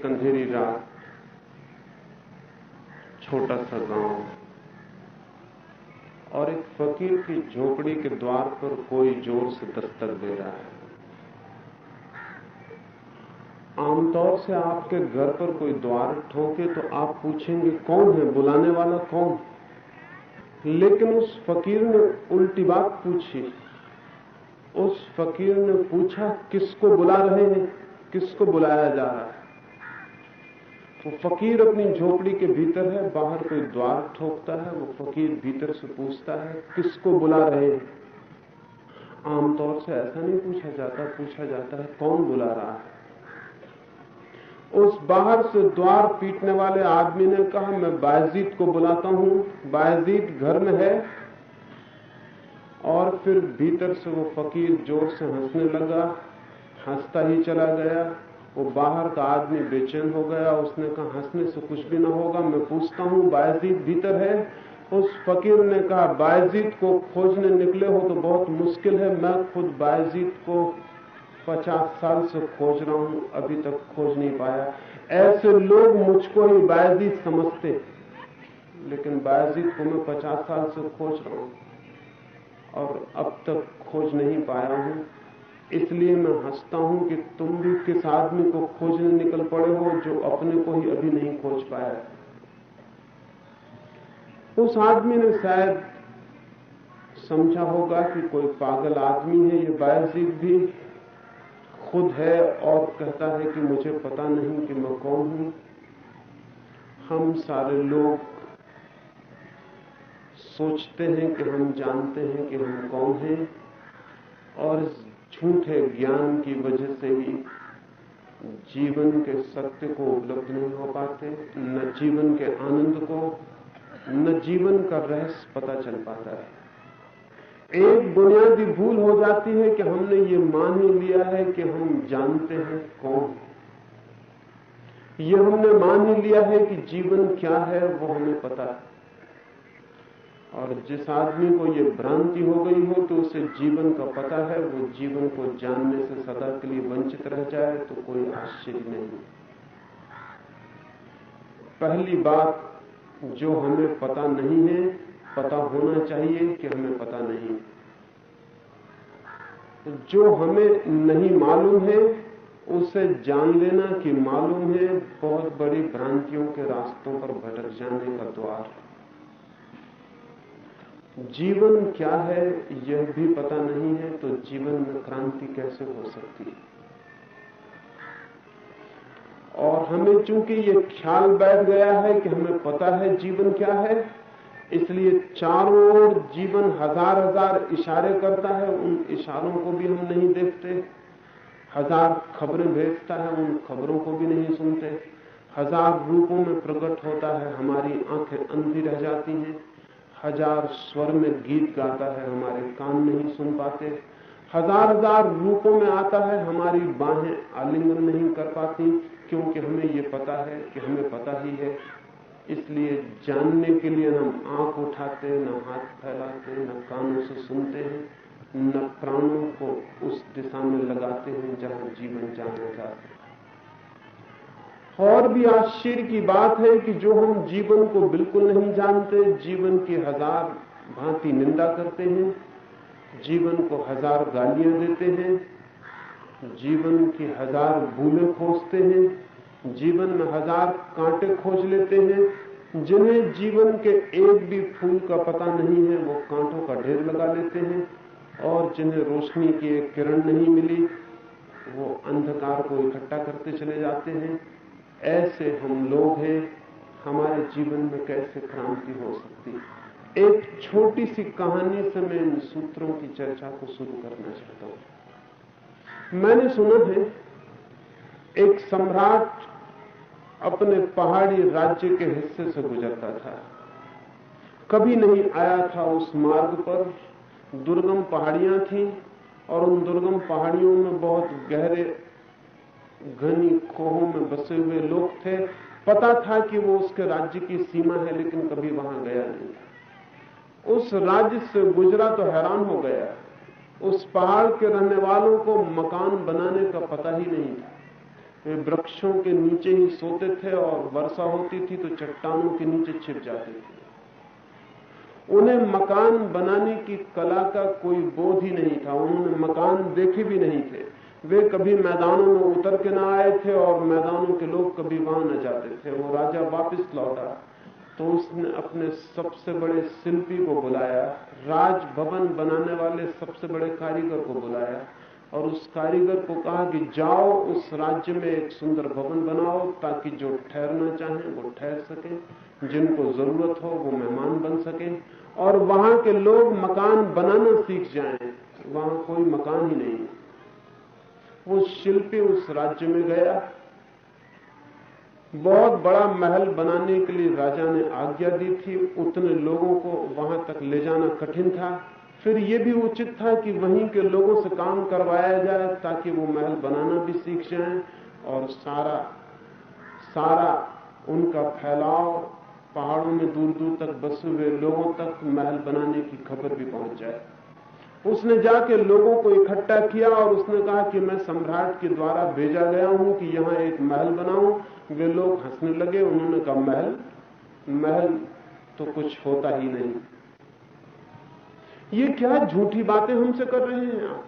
एक अंधेरी रात, छोटा सा गांव और एक फकीर की झोपड़ी के द्वार पर कोई जोर से दस्तक दे रहा है। आमतौर से आपके घर पर कोई द्वार ठोके तो आप पूछेंगे कौन है, बुलाने वाला कौन। लेकिन उस फकीर ने उल्टी बात पूछी। उस फकीर ने पूछा किसको बुला रहे हैं, किसको बुलाया जा रहा है। वो फकीर अपनी झोपड़ी के भीतर है, बाहर कोई द्वार ठोकता है। वो फकीर भीतर से पूछता है किसको बुला रहे हैं। आमतौर से ऐसा नहीं पूछा जाता, पूछा जाता है कौन बुला रहा है। उस बाहर से द्वार पीटने वाले आदमी ने कहा मैं बायजीद को बुलाता हूं, बायजीद घर में है। और फिर भीतर से वो फकीर जोर से हंसने लगा, हंसता ही चला गया। वो बाहर का आदमी बेचैन हो गया। उसने कहा हंसने से कुछ भी ना होगा, मैं पूछता हूं बायजीद भीतर है। उस फकीर ने कहा बायजीद को खोजने निकले हो तो बहुत मुश्किल है, मैं खुद बायजीद को 50 साल से खोज रहा हूं, अभी तक खोज नहीं पाया। ऐसे लोग मुझको ही बायजीद समझते, लेकिन बायजीद को मैं 50 साल से खोज रहा हूं और अब तक खोज नहीं पाया हूं। इसलिए मैं हंसता हूं कि तुम भी किस आदमी को खोजने निकल पड़े हो जो अपने को ही अभी नहीं खोज पाया। उस आदमी ने शायद समझा होगा कि कोई पागल आदमी है। ये बायजीद भी खुद है और कहता है कि मुझे पता नहीं कि मैं कौन हूं। हम सारे लोग सोचते हैं कि हम जानते हैं कि हम कौन हैं और झूठे ज्ञान की वजह से ही जीवन के सत्य को उपलब्ध नहीं हो पाते, न जीवन के आनंद को, न जीवन का रहस्य पता चल पाता है। एक बुनियादी भूल हो जाती है कि हमने ये मान ही लिया है कि हम जानते हैं कौन। ये हमने मान ही लिया है कि जीवन क्या है वो हमें पता है। और जिस आदमी को ये भ्रांति हो गई हो कि उसे जीवन का पता है, वो जीवन को जानने से सदा के लिए वंचित रह जाए तो कोई आश्चर्य नहीं। पहली बात जो हमें पता नहीं है, पता होना चाहिए कि हमें पता नहीं। जो हमें नहीं मालूम है उसे जान लेना कि मालूम है बहुत बड़ी भ्रांतियों के रास्तों पर भटक जाने का द्वार। जीवन क्या है यह भी पता नहीं है तो जीवन में क्रांति कैसे हो सकती है। और हमें चूंकि ये ख्याल बैठ गया है कि हमें पता है जीवन क्या है, इसलिए चारों ओर जीवन हजार हजार इशारे करता है, उन इशारों को भी हम नहीं देखते। हजार खबरें भेजता है, उन खबरों को भी नहीं सुनते। हजार रूपों में प्रकट होता है, हमारी आंखें अंधी रह जाती हैं। हजार स्वर में गीत गाता है, हमारे कान नहीं सुन पाते। हजार हजार रूपों में आता है, हमारी बाहें आलिंगन नहीं कर पाती, क्योंकि हमें ये पता है कि हमें पता ही है। इसलिए जानने के लिए हम आंख उठाते, न हाथ फैलाते, न कानों से सुनते हैं, न प्राणों को उस दिशा में लगाते हैं जहां जीवन जाना चाहते हैं। और भी आश्चर्य की बात है कि जो हम जीवन को बिल्कुल नहीं जानते, जीवन की हजार भांति निंदा करते हैं, जीवन को हजार गालियां देते हैं, जीवन की हजार भूलें खोजते हैं, जीवन में हजार कांटे खोज लेते हैं। जिन्हें जीवन के एक भी फूल का पता नहीं है वो कांटों का ढेर लगा लेते हैं, और जिन्हें रोशनी की एक किरण नहीं मिली वो अंधकार को इकट्ठा करते चले जाते हैं। ऐसे हम लोग हैं। हमारे जीवन में कैसे क्रांति हो सकती है? एक छोटी सी कहानी से मैं इन सूत्रों की चर्चा को शुरू करना चाहता हूं। मैंने सुना है एक सम्राट अपने पहाड़ी राज्य के हिस्से से गुजरता था। कभी नहीं आया था उस मार्ग पर। दुर्गम पहाड़ियां थीं और उन दुर्गम पहाड़ियों में बहुत गहरे घनी खोहों में बसे हुए लोग थे। पता था कि वो उसके राज्य की सीमा है, लेकिन कभी वहां गया नहीं। उस राज्य से गुजरा तो हैरान हो गया। उस पहाड़ के रहने वालों को मकान बनाने का पता ही नहीं था। वे वृक्षों के नीचे ही सोते थे और वर्षा होती थी तो चट्टानों के नीचे छिप जाते थे। उन्हें मकान बनाने की कला का कोई बोध ही नहीं था, उन्होंने मकान देखे भी नहीं थे। वे कभी मैदानों में उतर के ना आए थे और मैदानों के लोग कभी वहां न जाते थे। वो राजा वापस लौटा तो उसने अपने सबसे बड़े शिल्पी को बुलाया, राजभवन बनाने वाले सबसे बड़े कारीगर को बुलाया और उस कारीगर को कहा कि जाओ उस राज्य में एक सुंदर भवन बनाओ ताकि जो ठहरना चाहें वो ठहर सकें, जिनको जरूरत हो वो मेहमान बन सकें और वहां के लोग मकान बनाना सीख जाएं। वहां कोई मकान ही नहीं। वो शिल्पी उस राज्य में गया। बहुत बड़ा महल बनाने के लिए राजा ने आज्ञा दी थी, उतने लोगों को वहां तक ले जाना कठिन था। फिर यह भी उचित था कि वहीं के लोगों से काम करवाया जाए ताकि वो महल बनाना भी सीख जाएं और सारा उनका फैलाव पहाड़ों में दूर दूर तक बसे हुए लोगों तक महल बनाने की खबर भी पहुंच जाए। उसने जाके लोगों को इकट्ठा किया और उसने कहा कि मैं सम्राट के द्वारा भेजा गया हूं कि यहां एक महल बनाऊं। वे लोग हंसने लगे। उन्होंने कहा महल तो कुछ होता ही नहीं। ये क्या झूठी बातें हमसे कर रहे हैं आप?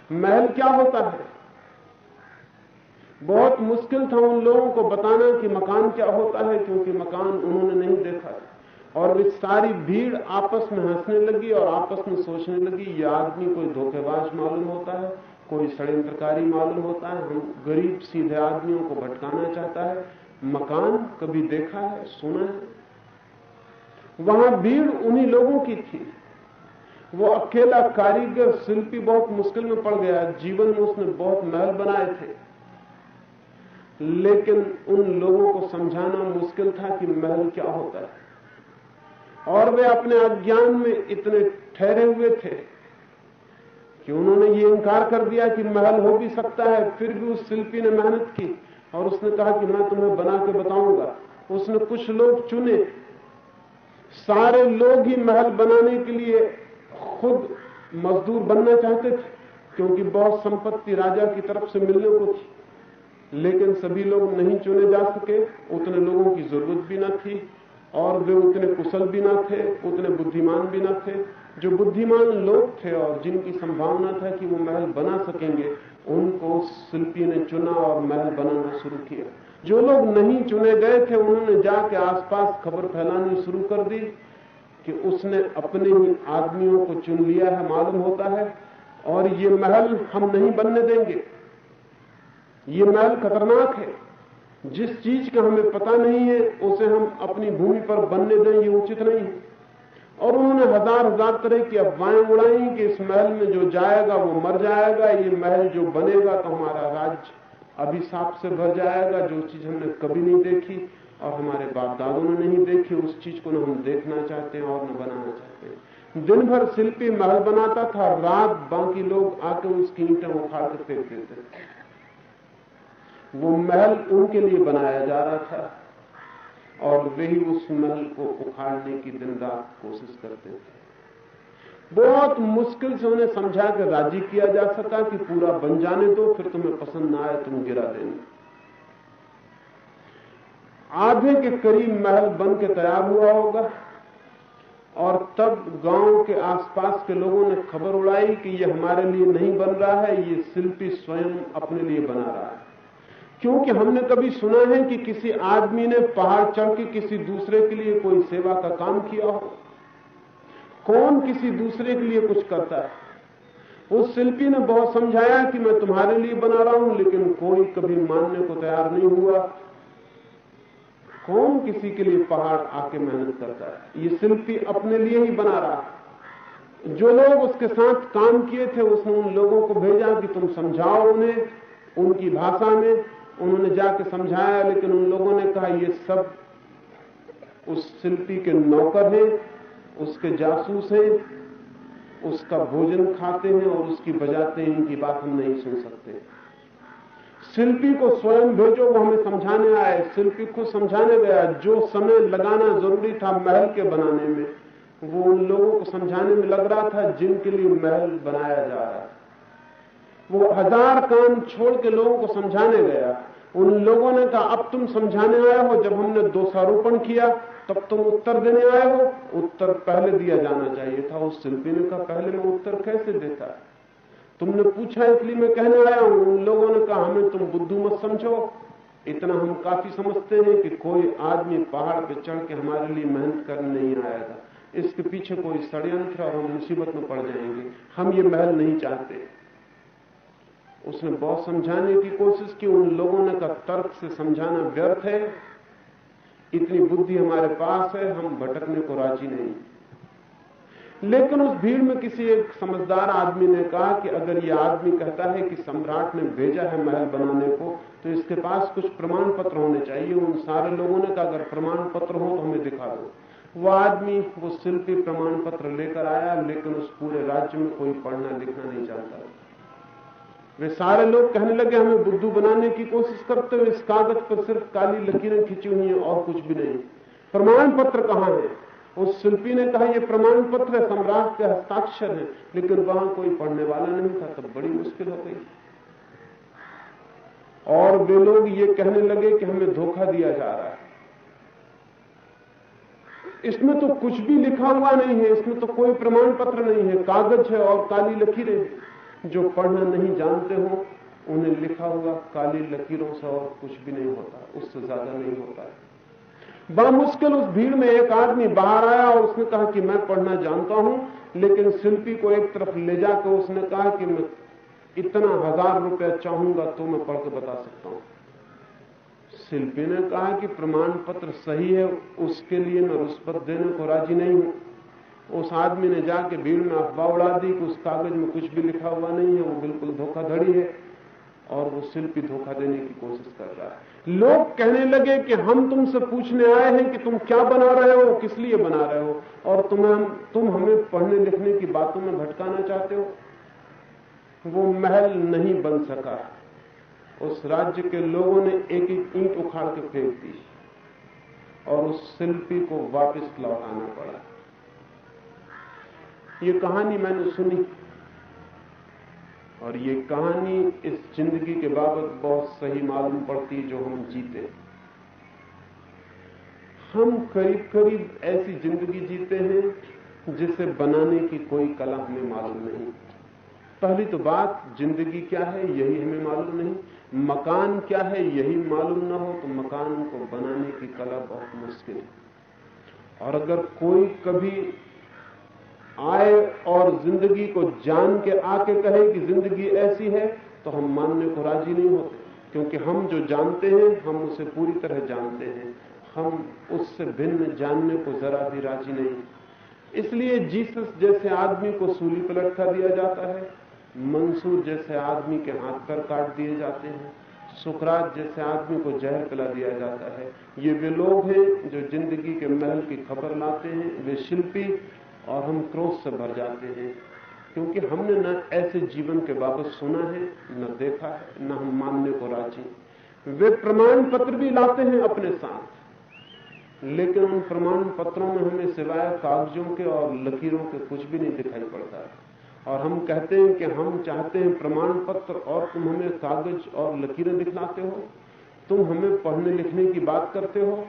महल क्या होता है? बहुत मुश्किल था उन लोगों को बताना कि मकान क्या होता है, क्योंकि मकान उन्होंने नहीं देखा। और वे सारी भीड़ आपस में हंसने लगी और आपस में सोचने लगी, यह आदमी कोई धोखेबाज मालूम होता है, कोई षड्यंत्रकारी मालूम होता है, हम गरीब सीधे आदमियों को भटकाना चाहता है। मकान कभी देखा है, सुना है? वहां भीड़ उन्हीं लोगों की थी। वो अकेला कारीगर शिल्पी बहुत मुश्किल में पड़ गया। जीवन में उसने बहुत महल बनाए थे, लेकिन उन लोगों को समझाना मुश्किल था कि महल क्या होता है। और वे अपने अज्ञान में इतने ठहरे हुए थे कि उन्होंने ये इनकार कर दिया कि महल हो भी सकता है। फिर भी उस शिल्पी ने मेहनत की और उसने कहा कि मैं तुम्हें बना के बताऊंगा। उसने कुछ लोग चुने। सारे लोग ही महल बनाने के लिए खुद मजदूर बनना चाहते थे, क्योंकि बहुत संपत्ति राजा की तरफ से मिलने को थी। लेकिन सभी लोग नहीं चुने जा सके। उतने लोगों की जरूरत भी न थी और वे उतने कुशल भी ना थे, उतने बुद्धिमान भी ना थे। जो बुद्धिमान लोग थे और जिनकी संभावना था कि वो महल बना सकेंगे, उनको शिल्पी ने चुना और महल बनाना शुरू किया। जो लोग नहीं चुने गए थे, उन्होंने जाके आसपास खबर फैलानी शुरू कर दी कि उसने अपने ही आदमियों को चुन लिया है, मालूम होता है, और ये महल हम नहीं बनने देंगे। ये महल खतरनाक है। जिस चीज का हमें पता नहीं है उसे हम अपनी भूमि पर बनने दें, ये उचित नहीं है। और उन्होंने हजार तरह की अफवाहें उड़ाई कि इस महल में जो जाएगा वो मर जाएगा, ये महल जो बनेगा तो हमारा राज्य अभिशाप से भर जाएगा। जो चीज हमने कभी नहीं देखी और हमारे बाप दादों ने नहीं देखी, उस चीज को न हम देखना चाहते हैं और न बनाना चाहते हैं। दिन भर शिल्पी महल बनाता था, रात बाकी लोग आके उसकी ईंटें उखाड़ कर फेंक देते थे। वो महल उनके लिए बनाया जा रहा था और वे ही उस महल को उखाड़ने की दिन रात कोशिश करते थे। बहुत मुश्किल से उन्हें समझा कर राजी किया जा सका कि पूरा बन जाने दो, फिर तुम्हें पसंद ना आए तुम गिरा देना। आधे के करीब महल बन के तैयार हुआ होगा और तब गांव के आसपास के लोगों ने खबर उड़ाई कि ये हमारे लिए नहीं बन रहा है, ये शिल्पी स्वयं अपने लिए बना रहा है। क्योंकि हमने कभी सुना है कि किसी आदमी ने पहाड़ चढ़ के किसी दूसरे के लिए कोई सेवा का काम किया हो। कौन किसी दूसरे के लिए कुछ करता है? उस शिल्पी ने बहुत समझाया कि मैं तुम्हारे लिए बना रहा हूं, लेकिन कोई कभी मानने को तैयार नहीं हुआ। कौन किसी के लिए पहाड़ आके मेहनत करता है? ये शिल्पी अपने लिए ही बना रहा है। जो लोग उसके साथ काम किए थे, उसने उन लोगों को भेजा कि तुम समझाओ उन्हें उनकी भाषा में। उन्होंने जाके समझाया, लेकिन उन लोगों ने कहा ये सब उस शिल्पी के नौकर हैं, उसके जासूस हैं, उसका भोजन खाते हैं और उसकी बजाते हैं, इनकी बात हम नहीं सुन सकते। शिल्पी को स्वयं भेजो, वो हमें समझाने आए। शिल्पी को समझाने गया। जो समय लगाना जरूरी था महल के बनाने में, वो उन लोगों को समझाने में लग रहा था जिनके लिए महल बनाया जा रहा है। वो 1000 काम छोड़ के लोगों को समझाने गया। उन लोगों ने कहा अब तुम समझाने आए हो, जब हमने दोषारोपण किया तब तुम उत्तर देने आए हो। उत्तर पहले दिया जाना चाहिए था। उस शिल्पी ने कहा पहले मैं उत्तर कैसे देता, तुमने पूछा इसलिए मैं कहने आया हूं। उन लोगों ने कहा हमें तुम बुद्धू मत समझो, इतना हम काफी समझते हैं कि कोई आदमी पहाड़ पे चढ़ के हमारे लिए मेहनत करने नहीं आएगा, इसके पीछे कोई षड्यंत्र और हम मुसीबत में पड़ जाएंगे, हम ये महल नहीं चाहते। उसने बहुत समझाने की कोशिश की। उन लोगों ने कहा तर्क से समझाना व्यर्थ है, इतनी बुद्धि हमारे पास है, हम भटकने को राजी नहीं। लेकिन उस भीड़ में किसी एक समझदार आदमी ने कहा कि अगर ये आदमी कहता है कि सम्राट ने भेजा है महल बनाने को, तो इसके पास कुछ प्रमाण पत्र होने चाहिए। उन सारे लोगों ने कहा अगर प्रमाण पत्र हो तो हमें दिखा दो। वो आदमी, वो शिल्पी प्रमाण पत्र लेकर आया, लेकिन उस पूरे राज्य में कोई पढ़ना लिखना नहीं जानता। वे सारे लोग कहने लगे हमें बुद्धू बनाने की कोशिश करते हुए, इस कागज पर सिर्फ काली लकीरें खींची हुई हैं और कुछ भी नहीं, प्रमाण पत्र कहां है? उस शिल्पी ने कहा यह प्रमाण पत्र है, सम्राट के हस्ताक्षर है, लेकिन वहां कोई पढ़ने वाला नहीं था। तब बड़ी मुश्किल हो गई और वे लोग ये कहने लगे कि हमें धोखा दिया जा रहा है, इसमें तो कुछ भी लिखा हुआ नहीं है, इसमें तो कोई प्रमाण पत्र नहीं है, कागज है और काली लकीरें। जो पढ़ना नहीं जानते हो उन्हें लिखा हुआ काली लकीरों से और कुछ भी नहीं होता, उससे ज्यादा नहीं होता है। बड़ा मुश्किल उस भीड़ में एक आदमी बाहर आया और उसने कहा कि मैं पढ़ना जानता हूं, लेकिन शिल्पी को एक तरफ ले जाकर उसने कहा कि मैं इतना 1000 रुपया चाहूंगा तो मैं पढ़ के बता सकता हूं। शिल्पी ने कहा कि प्रमाण पत्र सही है, उसके लिए मैं रुष्पत देने को राजी नहीं हूं। उस आदमी ने जाके भीड़ में अफवाह उड़ा दी कि उस कागज में कुछ भी लिखा हुआ नहीं है, वो बिल्कुल धोखाधड़ी है और वो शिल्पी धोखा देने की कोशिश कर रहा है। लोग कहने लगे कि हम तुमसे पूछने आए हैं कि तुम क्या बना रहे हो, किस लिए बना रहे हो, और तुम हमें पढ़ने लिखने की बातों में भटकाना चाहते हो। वो महल नहीं बन सका। उस राज्य के लोगों ने एक एक ईंट उखाड़ के फेंक दी और उस शिल्पी को वापस लौटाना पड़ा। ये कहानी मैंने सुनी और ये कहानी इस जिंदगी के बाबत बहुत सही मालूम पड़ती जो हम जीते। हम करीब करीब ऐसी जिंदगी जीते हैं जिसे बनाने की कोई कला हमें मालूम नहीं। पहली तो बात, जिंदगी क्या है यही हमें मालूम नहीं, मकान क्या है यही मालूम ना हो तो मकान को बनाने की कला बहुत मुश्किल है। और अगर कोई कभी आए और जिंदगी को जान के आके कहे कि जिंदगी ऐसी है, तो हम मानने को राजी नहीं होते, क्योंकि हम जो जानते हैं हम उसे पूरी तरह जानते हैं, हम उससे भिन्न जानने को जरा भी राजी नहीं। इसलिए जीसस जैसे आदमी को सूली पर लटका दिया जाता है, मंसूर जैसे आदमी के हाथ पैर काट दिए जाते हैं, सुकरात जैसे आदमी को जहर पिला दिया जाता है। ये वे लोग हैं जो जिंदगी के महल की खबर लाते हैं, वे शिल्पी, और हम क्रोध से भर जाते हैं क्योंकि हमने न ऐसे जीवन के बाबत सुना है, न देखा है, न हम मानने को राजी। वे प्रमाण पत्र भी लाते हैं अपने साथ, लेकिन उन प्रमाण पत्रों में हमें सिवाय कागजों के और लकीरों के कुछ भी नहीं दिखाई पड़ता है। और हम कहते हैं कि हम चाहते हैं प्रमाण पत्र और तुम हमें कागज और लकीरें दिखलाते हो, तुम हमें पढ़ने लिखने की बात करते हो,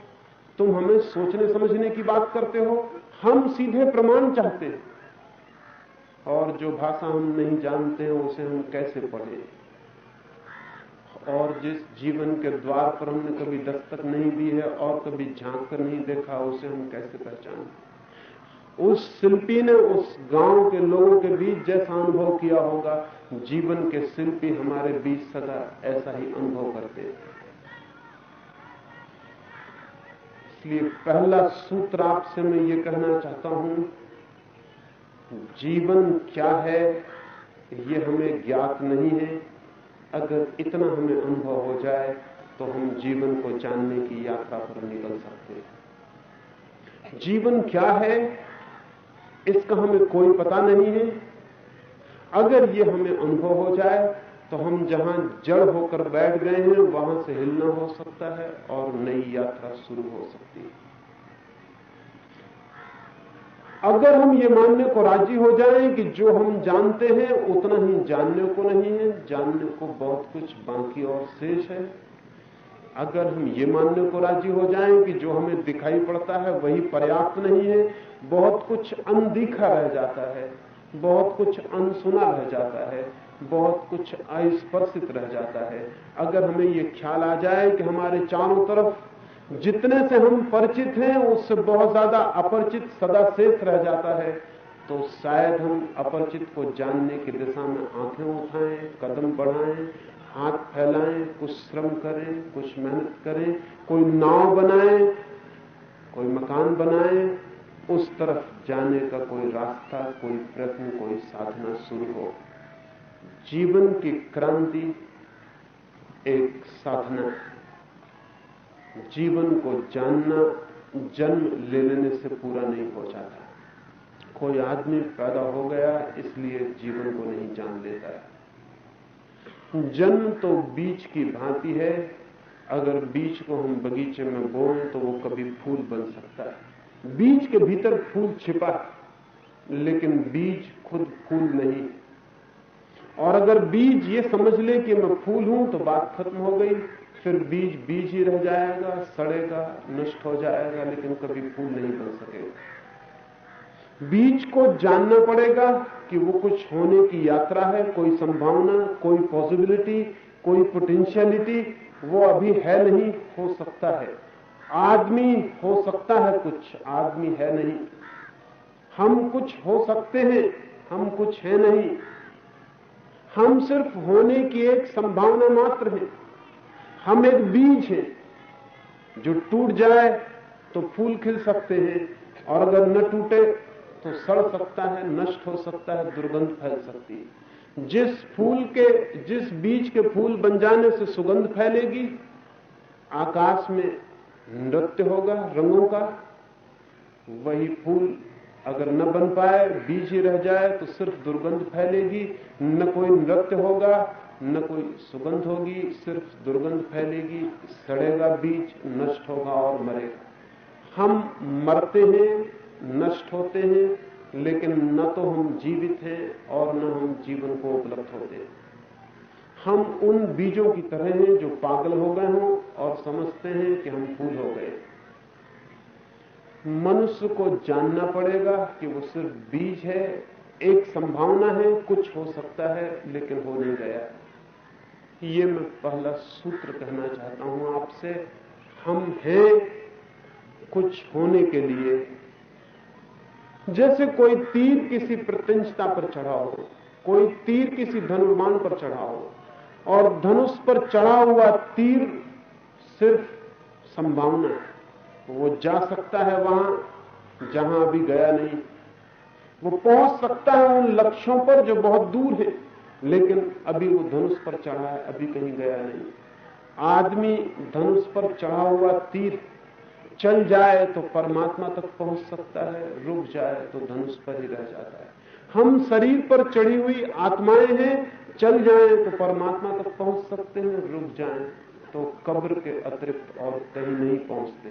तुम हमें सोचने समझने की बात करते हो। हम सीधे प्रमाण चाहते हैं, और जो भाषा हम नहीं जानते हैं उसे हम कैसे पढ़ें, और जिस जीवन के द्वार पर हमने कभी दस्तक नहीं दी है और कभी झांक कर नहीं देखा, उसे हम कैसे पहचानें। उस शिल्पी ने उस गांव के लोगों के बीच जैसा अनुभव किया होगा, जीवन के शिल्पी हमारे बीच सदा ऐसा ही अनुभव करते हैं। इसलिए पहला सूत्र आपसे मैं ये कहना चाहता हूं, जीवन क्या है ये हमें ज्ञात नहीं है। अगर इतना हमें अनुभव हो जाए तो हम जीवन को जानने की यात्रा पर निकल सकते हैं। जीवन क्या है इसका हमें कोई पता नहीं है। अगर ये हमें अनुभव हो जाए तो हम जहां जड़ होकर बैठ गए हैं वहां से हिलना हो सकता है और नई यात्रा शुरू हो सकती है। अगर हम ये मानने को राजी हो जाएं कि जो हम जानते हैं उतना ही जानने को नहीं है, जानने को बहुत कुछ बाकी और शेष है, अगर हम ये मानने को राजी हो जाएं कि जो हमें दिखाई पड़ता है वही पर्याप्त नहीं है, बहुत कुछ अनदेखा रह जाता है, बहुत कुछ अनसुना रह जाता है, बहुत कुछ अस्पर्शित रह जाता है, अगर हमें ये ख्याल आ जाए कि हमारे चारों तरफ जितने से हम परिचित हैं उससे बहुत ज्यादा अपरिचित सदा शेष रह जाता है, तो शायद हम अपरिचित को जानने की दिशा में आंखें उठाएं, कदम बढ़ाएं, हाथ फैलाएं, कुछ श्रम करें, कुछ मेहनत करें, कोई नाव बनाएं, कोई मकान बनाएं, उस तरफ जाने का कोई रास्ता, कोई प्रयत्न, कोई साधना शुरू हो। जीवन की क्रांति एक साधना है। जीवन को जानना जन्म ले लेने से पूरा नहीं हो जाता। कोई आदमी पैदा हो गया इसलिए जीवन को नहीं जान लेता है। जन्म तो बीज की भांति है, अगर बीज को हम बगीचे में बोएं तो वो कभी फूल बन सकता है। बीज के भीतर फूल छिपा है, लेकिन बीज खुद फूल नहीं। और अगर बीज ये समझ ले कि मैं फूल हूं तो बात खत्म हो गई, फिर बीज बीज ही रह जाएगा, सड़ेगा, नष्ट हो जाएगा, लेकिन कभी फूल नहीं बन सकेगा। बीज को जानना पड़ेगा कि वो कुछ होने की यात्रा है, कोई संभावना, कोई पॉसिबिलिटी, कोई पोटेंशियलिटी, वो अभी है नहीं, हो सकता है। आदमी हो सकता है कुछ, आदमी है नहीं। हम कुछ हो सकते हैं, हम कुछ है नहीं। हम सिर्फ होने की एक संभावना मात्र है। हम एक बीज हैं, जो टूट जाए तो फूल खिल सकते हैं, और अगर न टूटे तो सड़ सकता है, नष्ट हो सकता है, दुर्गंध फैल सकती है। जिस बीज के फूल बन जाने से सुगंध फैलेगी, आकाश में नृत्य होगा रंगों का, वही फूल अगर न बन पाए, बीज ही रह जाए, तो सिर्फ दुर्गंध फैलेगी, न कोई नृत्य होगा, न कोई सुगंध होगी, सिर्फ दुर्गंध फैलेगी, सड़ेगा बीज, नष्ट होगा और मरेगा। हम मरते हैं, नष्ट होते हैं, लेकिन न तो हम जीवित हैं और न हम जीवन को उपलब्ध होते हैं। हम उन बीजों की तरह हैं जो पागल हो गए हों और समझते हैं कि हम फूल हो गए। मनुष्य को जानना पड़ेगा कि वो सिर्फ बीज है, एक संभावना है, कुछ हो सकता है, लेकिन हो नहीं गया। ये मैं पहला सूत्र कहना चाहता हूं आपसे। हम हैं कुछ होने के लिए। जैसे कोई तीर किसी प्रत्यंशता पर चढ़ा हो, कोई तीर किसी धनुर्मान पर चढ़ा हो, और धनुष पर चढ़ा हुआ तीर सिर्फ संभावना है। वो जा सकता है वहां जहां अभी गया नहीं, वो पहुंच सकता है उन लक्ष्यों पर जो बहुत दूर है, लेकिन अभी वो धनुष पर चढ़ा है, अभी कहीं गया नहीं। आदमी धनुष पर चढ़ा हुआ तीर चल जाए तो परमात्मा तक पहुंच सकता है, रुक जाए तो धनुष पर ही रह जाता है। हम शरीर पर चढ़ी हुई आत्माएं हैं, चल जाएं तो परमात्मा तक पहुंच सकते हैं, रुक जाएं तो कब्र के अतिरिक्त और कहीं नहीं पहुंचते,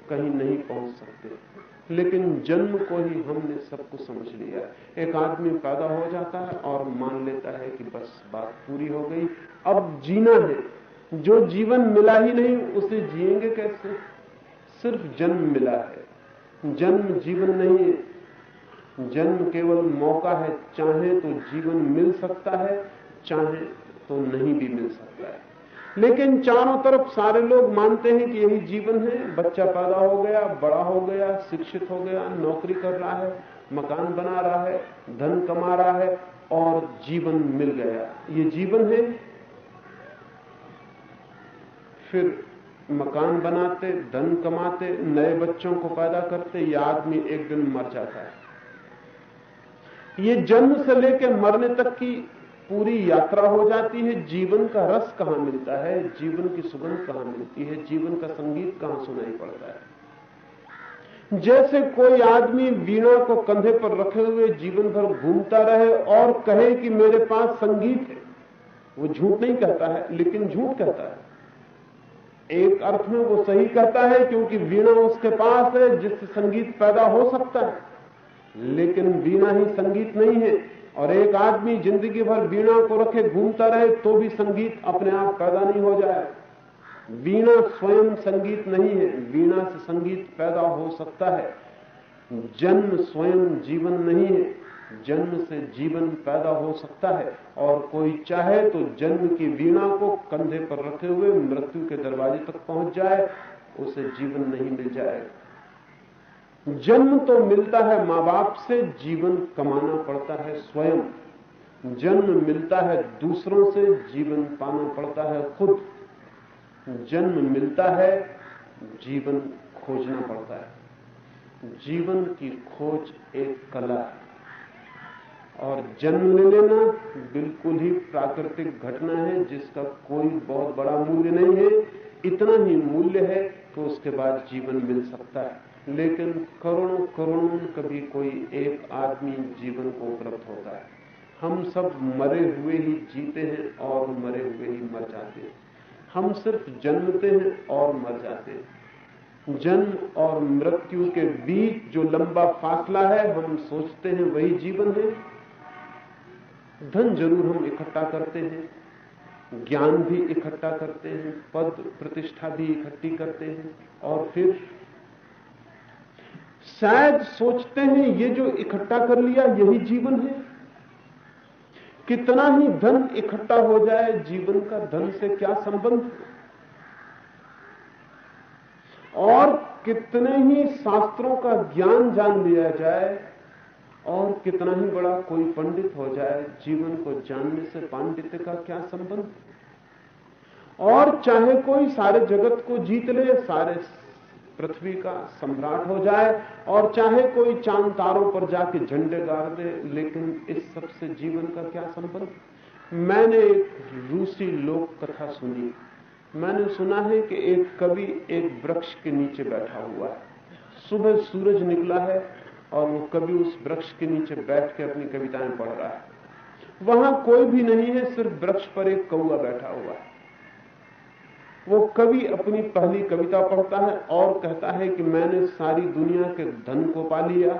कहीं नहीं पहुंच सकते। लेकिन जन्म को ही हमने सब कुछ समझ लिया। एक आदमी पैदा हो जाता है और मान लेता है कि बस बात पूरी हो गई, अब जीना है। जो जीवन मिला ही नहीं उसे जिएंगे कैसे? सिर्फ जन्म मिला है, जन्म जीवन नहीं है। जन्म केवल मौका है, चाहे तो जीवन मिल सकता है, चाहे तो नहीं भी मिल सकता है। लेकिन चारों तरफ सारे लोग मानते हैं कि यही जीवन है। बच्चा पैदा हो गया, बड़ा हो गया, शिक्षित हो गया, नौकरी कर रहा है, मकान बना रहा है, धन कमा रहा है और जीवन मिल गया, ये जीवन है। फिर मकान बनाते, धन कमाते, नए बच्चों को पैदा करते, यह आदमी एक दिन मर जाता है। ये जन्म से लेकर मरने तक की पूरी यात्रा हो जाती है। जीवन का रस कहां मिलता है, जीवन की सुगंध कहां मिलती है, जीवन का संगीत कहां सुनाई पड़ता है। जैसे कोई आदमी वीणा को कंधे पर रखे हुए जीवन भर घूमता रहे और कहे कि मेरे पास संगीत है, वो झूठ नहीं कहता है, लेकिन झूठ कहता है। एक अर्थ में वो सही कहता है, क्योंकि वीणा उसके पास है जिससे संगीत पैदा हो सकता है। लेकिन वीणा ही संगीत नहीं है। और एक आदमी जिंदगी भर वीणा को रखे घूमता रहे तो भी संगीत अपने आप पैदा नहीं हो जाए। वीणा स्वयं संगीत नहीं है, वीणा से संगीत पैदा हो सकता है। जन्म स्वयं जीवन नहीं है, जन्म से जीवन पैदा हो सकता है। और कोई चाहे तो जन्म की वीणा को कंधे पर रखे हुए मृत्यु के दरवाजे तक पहुंच जाए, उसे जीवन नहीं मिल जाएगा। जन्म तो मिलता है मां बाप से, जीवन कमाना पड़ता है स्वयं। जन्म मिलता है दूसरों से, जीवन पाना पड़ता है खुद। जन्म मिलता है, जीवन खोजना पड़ता है। जीवन की खोज एक कला है और जन्म ले लेना बिल्कुल ही प्राकृतिक घटना है जिसका कोई बहुत बड़ा मूल्य नहीं है। इतना ही मूल्य है कि उसके बाद जीवन मिल सकता है। लेकिन करोड़ों करोड़ों कभी कोई एक आदमी जीवन को उपलब्ध होता है। हम सब मरे हुए ही जीते हैं और मरे हुए ही मर जाते हैं। हम सिर्फ जन्मते हैं और मर जाते हैं। जन्म और मृत्यु के बीच जो लंबा फासला है, हम सोचते हैं वही जीवन है। धन जरूर हम इकट्ठा करते हैं, ज्ञान भी इकट्ठा करते हैं, पद प्रतिष्ठा भी इकट्ठी करते हैं, और फिर शायद सोचते हैं ये जो इकट्ठा कर लिया यही जीवन है। कितना ही धन इकट्ठा हो जाए, जीवन का धन से क्या संबंध। और कितने ही शास्त्रों का ज्ञान जान लिया जाए और कितना ही बड़ा कोई पंडित हो जाए, जीवन को जानने से पांडित्य का क्या संबंध। और चाहे कोई सारे जगत को जीत ले, सारे पृथ्वी का सम्राट हो जाए, और चाहे कोई चांद तारों पर जाके झंडे गाड़ दे, लेकिन इस सब से जीवन का क्या संबंध। मैंने एक रूसी लोक कथा सुनी। मैंने सुना है कि एक कवि एक वृक्ष के नीचे बैठा हुआ है। सुबह सूरज निकला है और वो कवि उस वृक्ष के नीचे बैठ के अपनी कविताएं पढ़ रहा है। वहां कोई भी नहीं है, सिर्फ वृक्ष पर एक कौवा बैठा हुआ है। वो कवि अपनी पहली कविता पढ़ता है और कहता है कि मैंने सारी दुनिया के धन को पा लिया,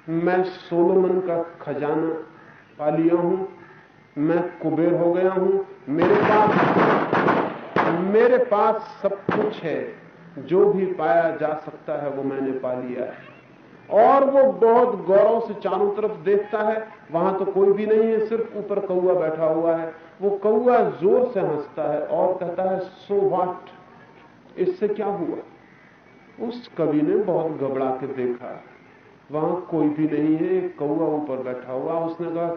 मैं सोलोमन का खजाना पा लिया हूं, मैं कुबेर हो गया हूं, मेरे पास सब कुछ है, जो भी पाया जा सकता है वो मैंने पा लिया है। और वो बहुत गौरव से चारों तरफ देखता है, वहां तो कोई भी नहीं है, सिर्फ ऊपर कौवा बैठा हुआ है। वो कौवा जोर से हंसता है और कहता है, सो व्हाट, इससे क्या हुआ। उस कवि ने बहुत घबरा के देखा, वहां कोई भी नहीं है, एक कौवा ऊपर बैठा हुआ। उसने कहा,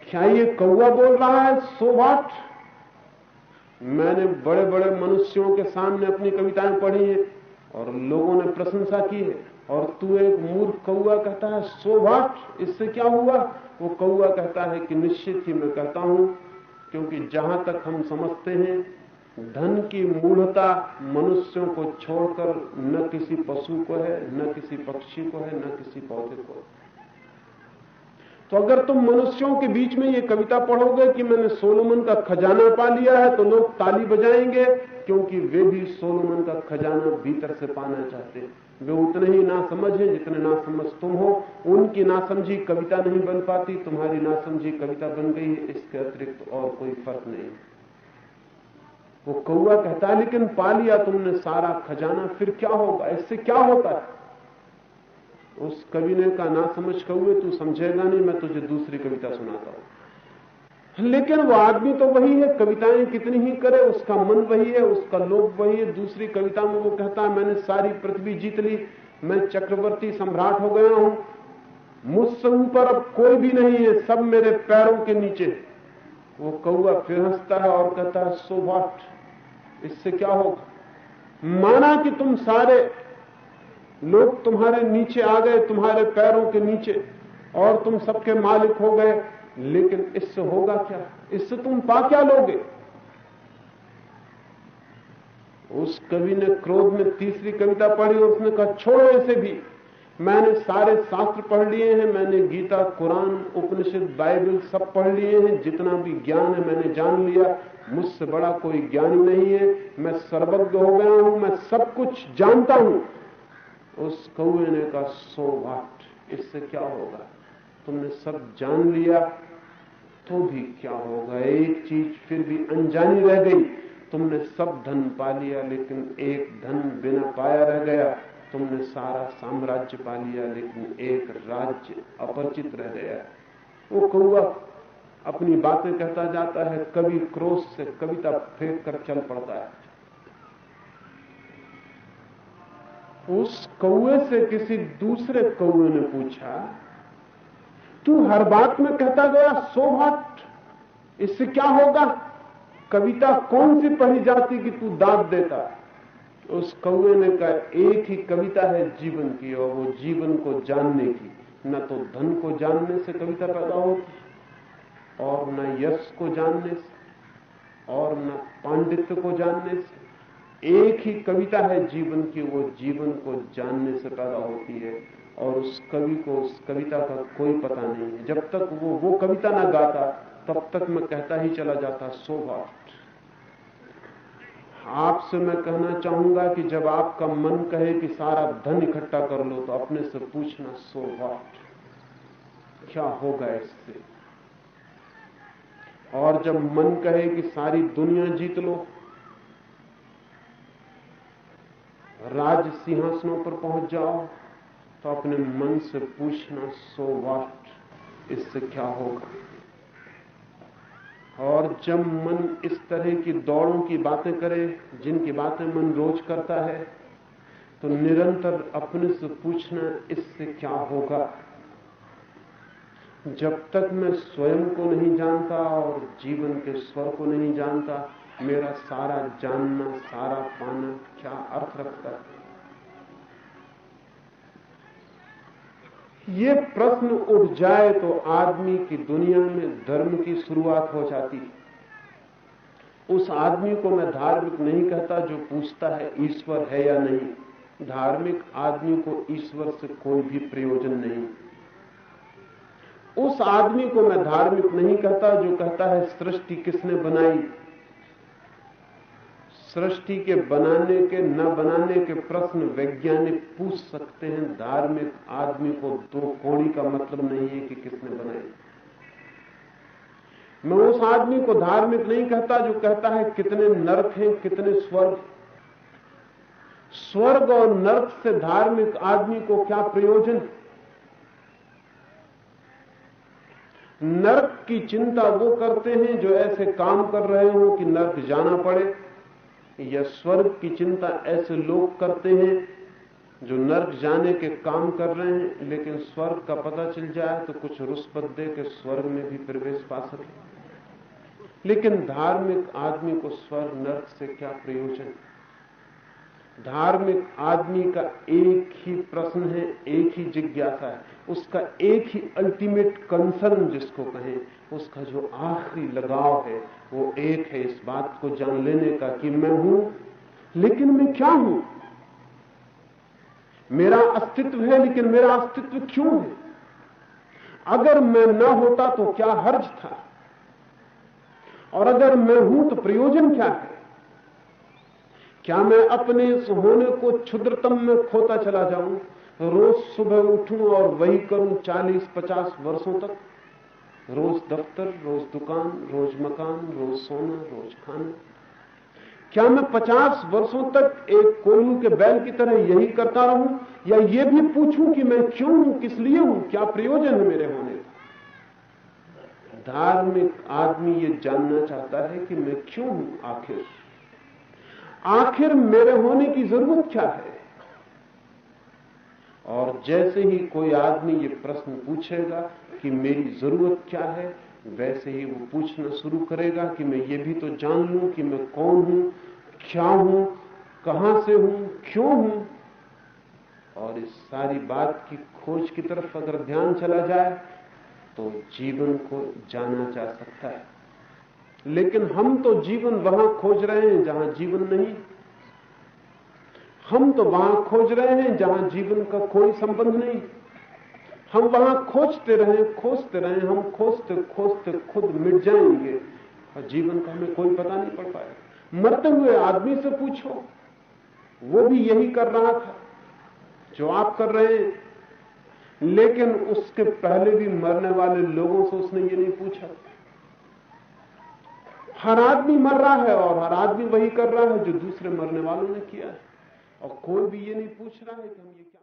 क्या ये कौवा बोल रहा है सो व्हाट। मैंने बड़े बड़े मनुष्यों के सामने अपनी कविताएं पढ़ी हैं और लोगों ने प्रशंसा की है, और तू एक मूर्ख कौवा कहता है सो व्हाट, इससे क्या हुआ। वो कौवा कहता है कि निश्चित ही मैं कहता हूं, क्योंकि जहां तक हम समझते हैं धन की मूढ़ता मनुष्यों को छोड़कर न किसी पशु को है, न किसी पक्षी को है, न किसी पौधे को। तो अगर तुम मनुष्यों के बीच में ये कविता पढ़ोगे कि मैंने सोलोमन का खजाना पा लिया है, तो लोग ताली बजाएंगे, क्योंकि वे भी सोलोमन का खजाना भीतर से पाना चाहते हैं। वे उतने ही नासमझ हैं जितने नासमझ तुम हो। उनकी नासमझी कविता नहीं बन पाती, तुम्हारी नासमझी कविता बन गई है, इसके अतिरिक्त और कोई फर्क नहीं। वो कौवा कहता है, लेकिन पा लिया तुमने सारा खजाना, फिर क्या होगा, इससे क्या होता है। उस कवि ने कहा, ना समझ कौवे, तू समझेगा नहीं, मैं तुझे दूसरी कविता सुनाता हूं। लेकिन वो आदमी तो वही है, कविताएं कितनी ही करे, उसका मन वही है, उसका लोभ वही है। दूसरी कविता में वो कहता है, मैंने सारी पृथ्वी जीत ली, मैं चक्रवर्ती सम्राट हो गया हूं, मुझसे ऊपर अब कोई भी नहीं है, सब मेरे पैरों के नीचे। वो कौवा फिर हंसता है और कहता है, सो व्हाट, इससे क्या होगा। माना कि तुम सारे लोग तुम्हारे नीचे आ गए, तुम्हारे पैरों के नीचे, और तुम सबके मालिक हो गए, लेकिन इससे होगा क्या, इससे तुम पा क्या लोगे। उस कवि ने क्रोध में तीसरी कविता पढ़ी और उसने कहा, छोड़ो इसे भी, मैंने सारे शास्त्र पढ़ लिए हैं, मैंने गीता, कुरान, उपनिषद, बाइबल सब पढ़ लिए हैं, जितना भी ज्ञान है मैंने जान लिया, मुझसे बड़ा कोई ज्ञानी नहीं है, मैं सर्वज्ञ हो गया हूं, मैं सब कुछ जानता हूं। उस कौए ने कहा, सो व्हाट, इससे क्या होगा? तुमने सब जान लिया तो भी क्या होगा? एक चीज फिर भी अनजानी रह गई। तुमने सब धन पा लिया लेकिन एक धन बिना पाया रह गया। तुमने सारा साम्राज्य पा लिया लेकिन एक राज्य अपरिचित रह गया। वो कौआ अपनी बातें कहता जाता है, कभी क्रोध से कविता फेंक कर चल पड़ता है। उस कौए से किसी दूसरे कौए ने पूछा, तू हर बात में कहता गया सो व्हाट, इससे क्या होगा? कविता कौन सी पढ़ी जाती कि तू दाद देता? उस कौए ने कहा, एक ही कविता है जीवन की, और वो जीवन को जानने की। न तो धन को जानने से कविता पैदा होती, और न यश को जानने से, और न पांडित्य को जानने से। एक ही कविता है जीवन की, वो जीवन को जानने से पैदा होती है। और उस कवि को उस कविता का कोई पता नहीं है। जब तक वो कविता ना गाता तब तक मैं कहता ही चला जाता, सो व्हाट। आपसे मैं कहना चाहूंगा कि जब आपका मन कहे कि सारा धन इकट्ठा कर लो, तो अपने से पूछना, सो व्हाट, क्या होगा इससे? और जब मन कहे कि सारी दुनिया जीत लो, राज सिंहासनों पर पहुंच जाओ, तो अपने मन से पूछना, सो व्हाट, इससे क्या होगा? और जब मन इस तरह की दौड़ों की बातें करे, जिनकी बातें मन रोज करता है, तो निरंतर अपने से पूछना, इससे क्या होगा? जब तक मैं स्वयं को नहीं जानता और जीवन के स्वर को नहीं जानता, मेरा सारा जानना, सारा पाना क्या अर्थ रखता है? ये प्रश्न उठ जाए तो आदमी की दुनिया में धर्म की शुरुआत हो जाती है। उस आदमी को मैं धार्मिक नहीं कहता जो पूछता है ईश्वर है या नहीं। धार्मिक आदमी को ईश्वर से कोई भी प्रयोजन नहीं। उस आदमी को मैं धार्मिक नहीं कहता जो कहता है सृष्टि किसने बनाई। सृष्टि के बनाने के न बनाने के प्रश्न वैज्ञानिक पूछ सकते हैं। धार्मिक आदमी को दो कौड़ी का मतलब नहीं है कि किसने बनाई। मैं उस आदमी को धार्मिक नहीं कहता जो कहता है कितने नरक हैं, कितने स्वर्ग। स्वर्ग और नरक से धार्मिक आदमी को क्या प्रयोजन? नरक की चिंता वो करते हैं जो ऐसे काम कर रहे हो कि नरक जाना पड़े, या स्वर्ग की चिंता ऐसे लोग करते हैं जो नरक जाने के काम कर रहे हैं, लेकिन स्वर्ग का पता चल जाए तो कुछ रुष्पत दे के स्वर्ग में भी प्रवेश पा सके। लेकिन धार्मिक आदमी को स्वर्ग नरक से क्या प्रयोजन? धार्मिक आदमी का एक ही प्रश्न है, एक ही जिज्ञासा है, उसका एक ही अल्टीमेट कंसर्न जिसको कहें, उसका जो आखिरी लगाव है वो एक है, इस बात को जान लेने का कि मैं हूं, लेकिन मैं क्या हूं? मेरा अस्तित्व है, लेकिन मेरा अस्तित्व क्यों है? अगर मैं न होता तो क्या हर्ज था? और अगर मैं हूं तो प्रयोजन क्या है? क्या मैं अपने इस होने को क्षुद्रतम में खोता चला जाऊं? रोज सुबह उठूं और वही करूं 40-50 वर्षों तक, रोज दफ्तर, रोज दुकान, रोज मकान, रोज सोना, रोज खाना। क्या मैं 50 वर्षों तक एक कोल्हू के बैल की तरह यही करता रहूं, या ये भी पूछूं कि मैं क्यों हूं, किस लिए हूं, क्या प्रयोजन है मेरे होने का? धार्मिक आदमी ये जानना चाहता है कि मैं क्यों हूं, आखिर मेरे होने की जरूरत क्या है? और जैसे ही कोई आदमी ये प्रश्न पूछेगा कि मेरी जरूरत क्या है, वैसे ही वो पूछना शुरू करेगा कि मैं ये भी तो जान लूं कि मैं कौन हूं, क्या हूं, कहां से हूं, क्यों हूं। और इस सारी बात की खोज की तरफ अगर ध्यान चला जाए तो जीवन को जाना जा सकता है। लेकिन हम तो जीवन वहां खोज रहे हैं जहां जीवन नहीं। हम तो वहां खोज रहे हैं जहां जीवन का कोई संबंध नहीं। हम वहां खोजते रहें, हम खोजते खोजते खुद मिट जाएंगे और जीवन का हमें कोई पता नहीं पड़ पाएगा। मरते हुए आदमी से पूछो, वो भी यही कर रहा था। जो आप कर रहे हैं, लेकिन उसके पहले भी मरने वाले लोगों से उसने ये नहीं पूछा। हर आदमी मर रहा है और हर आदमी वही कर रहा है जो दूसरे मरने वालों ने किया है, और कोई भी ये नहीं पूछ रहा है कि हम ये क्या।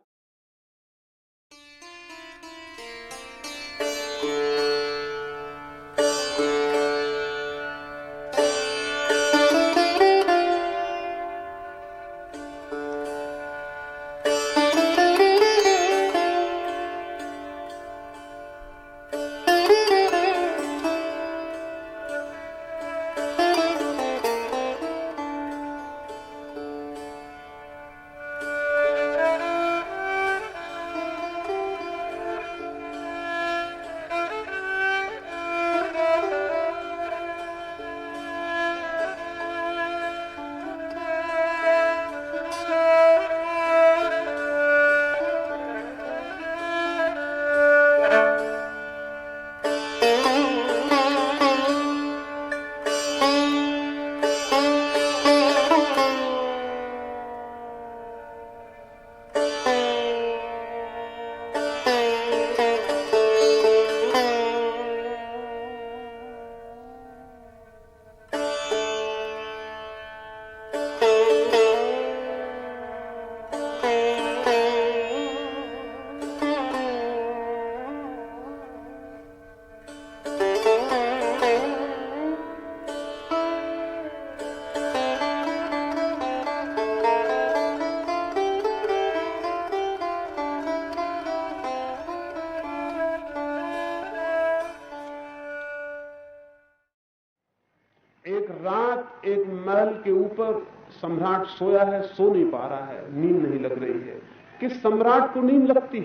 एक रात एक महल के ऊपर सम्राट सोया है, सो नहीं पा रहा है, नींद नहीं लग रही है। किस सम्राट को नींद लगती?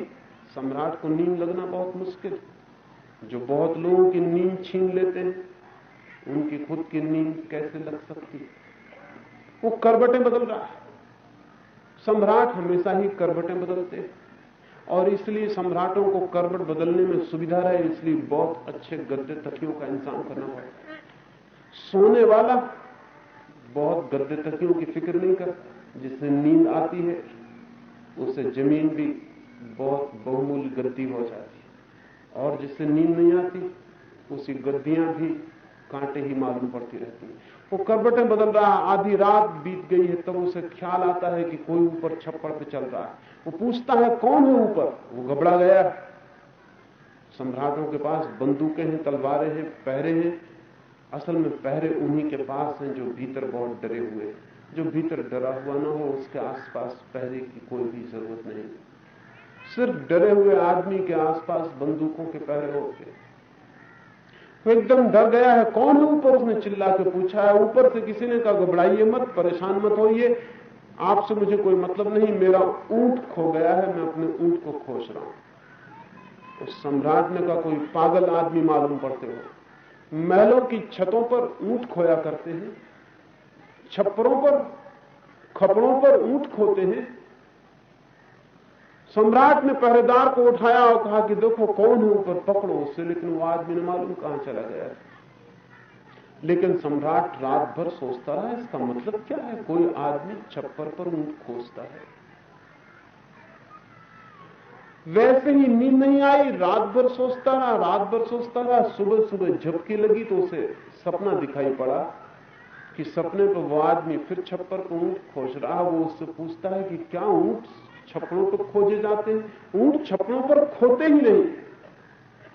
सम्राट को नींद लगना बहुत मुश्किल। जो बहुत लोगों की नींद छीन लेते हैं, उनकी खुद की नींद कैसे लग सकती? वो करवटें बदल रहा है। सम्राट हमेशा ही करवटें बदलते हैं, और इसलिए सम्राटों को करवट बदलने में सुविधा रहे, इसलिए बहुत अच्छे गद्दे तकियों का इंतजाम करना पड़ता है। सोने वाला बहुत गद्दे तकियों की फिक्र नहीं करता। जिससे नींद आती है उससे जमीन भी बहुत बहुमूल्य गद्दी हो जाती है, और जिससे नींद नहीं आती उसी गद्दियां भी कांटे ही मालूम पड़ती रहती हैं। वो करवटें बदल रहा है। आधी रात बीत गई है, तब उसे ख्याल आता है कि कोई ऊपर छप्पड़ पे चल रहा है। वो पूछता है कौन है ऊपर? वो घबरा गया। सम्राटों के पास बंदूकें हैं, तलवारें हैं, पहरे हैं। असल में पहरे उन्हीं के पास हैं जो भीतर बहुत डरे हुए हैं। जो भीतर डरा हुआ ना हो, उसके आसपास पहरे की कोई भी जरूरत नहीं। सिर्फ डरे हुए आदमी के आसपास बंदूकों के पहरे होते हैं। वो एकदम डर गया है। कौन है ऊपर? उसने चिल्ला के पूछा है। ऊपर से किसी ने कहा घबराइए मत, परेशान मत होइए, आपसे मुझे कोई मतलब नहीं, मेरा ऊंट खो गया है, मैं अपने ऊंट को खोज रहा हूं। उस सम्राट ने कहा कोई पागल आदमी मालूम पड़ते हो। महलों की छतों पर ऊंट खोया करते हैं, छप्परों पर, खपड़ों पर ऊंट खोते हैं। सम्राट ने पहरेदार को उठाया और कहा कि देखो कौन है ऊपर, पकड़ो उससे। लेकिन वो आदमी ने मालूम कहां चला गया। लेकिन सम्राट रात भर सोचता रहा, इसका मतलब क्या है? कोई आदमी छप्पर पर ऊंट खोजता है। वैसे ही नींद नहीं आई, रात भर सोचता रहा, रात भर सोचता रहा। सुबह सुबह झपकी लगी तो उसे सपना दिखाई पड़ा कि सपने पर वो आदमी फिर छप्पर पर ऊंट खोज रहा। वो उससे पूछता है कि क्या ऊंट छप्परों पर खोजे जाते हैं? ऊंट छप्परों पर खोते ही नहीं।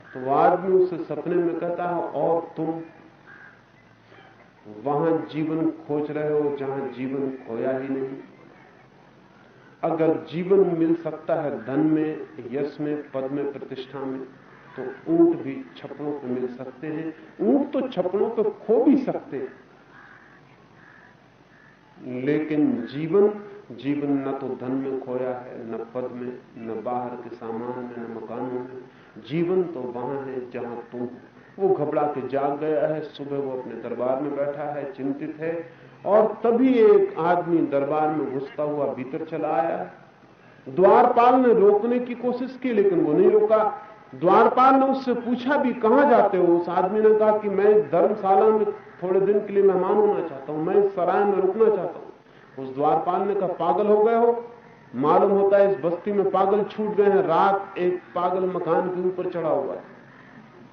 तो वो आदमी उससे सपने में कहता है और तुम वहां जीवन खोज रहे हो जहां जीवन खोया ही नहीं। अगर जीवन मिल सकता है धन में, यश में, पद में, प्रतिष्ठा में, तो ऊंट भी छप्परों पर मिल सकते हैं। ऊंट तो छप्परों पर खो भी सकते हैं, लेकिन जीवन न तो धन में खोया है, न पद में, न बाहर के सामान में, न मकानों में। जीवन तो वहां है जहां तुम। वो घबरा के जाग गया है। सुबह वो अपने दरबार में बैठा है, चिंतित है, और तभी एक आदमी दरबार में घुसता हुआ भीतर चला आया। द्वारपाल ने रोकने की कोशिश की, लेकिन वो नहीं रोका। द्वारपाल ने उससे पूछा भी कहां जाते हो? उस आदमी ने कहा कि मैं धर्मशाला में थोड़े दिन के लिए मेहमान होना चाहता हूं, मैं इस सराय में रुकना चाहता हूं। उस द्वारपाल ने कहा पागल हो गए हो? मालूम होता है इस बस्ती में पागल छूट गए हैं। रात एक पागल मकान के ऊपर चढ़ा हुआ है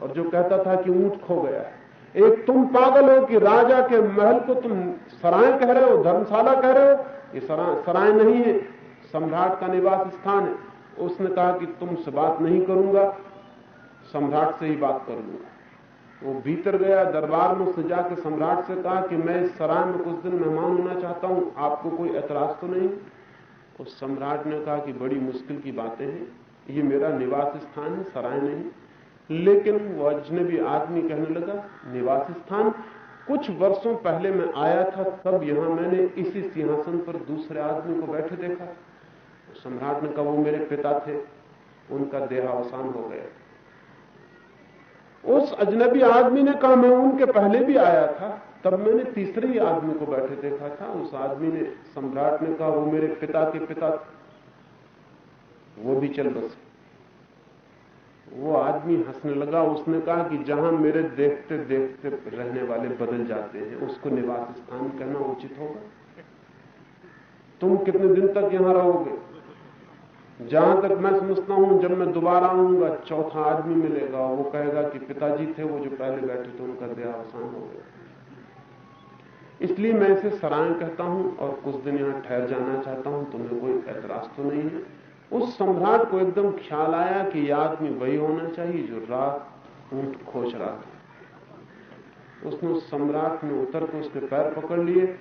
और जो कहता था कि ऊंट खो गया है। एक तुम पागल हो कि राजा के महल को तुम सराय कह रहे हो, धर्मशाला कह रहे हो। ये सराय नहीं है, सम्राट का निवास स्थान है। उसने कहा कि तुमसे बात नहीं करूंगा, सम्राट से ही बात करूंगा। वो भीतर गया दरबार में, उसने जाकर सम्राट से कहा कि मैं इस सराय में कुछ दिन मेहमान होना चाहता हूं, आपको कोई ऐतराज तो नहीं? उस सम्राट ने कहा कि बड़ी मुश्किल की बातें हैं, ये मेरा निवास स्थान है, सराय नहीं। लेकिन वो अजनबी आदमी कहने लगा, निवास स्थान? कुछ वर्षों पहले मैं आया था, तब यहां मैंने इसी सिंहासन पर दूसरे आदमी को बैठे देखा। सम्राट ने कहा वो मेरे पिता थे, उनका देहावसान हो गया। उस अजनबी आदमी ने कहा मैं उनके पहले भी आया था, तब मैंने तीसरे ही आदमी को बैठे देखा था। उस आदमी ने, सम्राट ने कहा वो मेरे पिता के पिता थे, वो भी चल बसे। वो आदमी हंसने लगा। उसने कहा कि जहां मेरे देखते देखते रहने वाले बदल जाते हैं उसको निवास स्थान कहना उचित होगा? तुम कितने दिन तक यहां रहोगे? जहां तक मैं समझता हूं जब मैं दोबारा आऊंगा चौथा आदमी मिलेगा, वो कहेगा कि पिताजी थे वो जो पहले बैठे थे, उनका देहावसान हो गया। इसलिए मैं इसे सराय कहता हूं और कुछ दिन यहां ठहर जाना चाहता हूं। तुम्हें कोई ऐतराज तो नहीं है? उस सम्राट को एकदम ख्याल आया कि यह आदमी वही होना चाहिए जो रात ऊंट खोज रहा था। उसने उस सम्राट में उतर कर उसके पैर पकड़ लिए।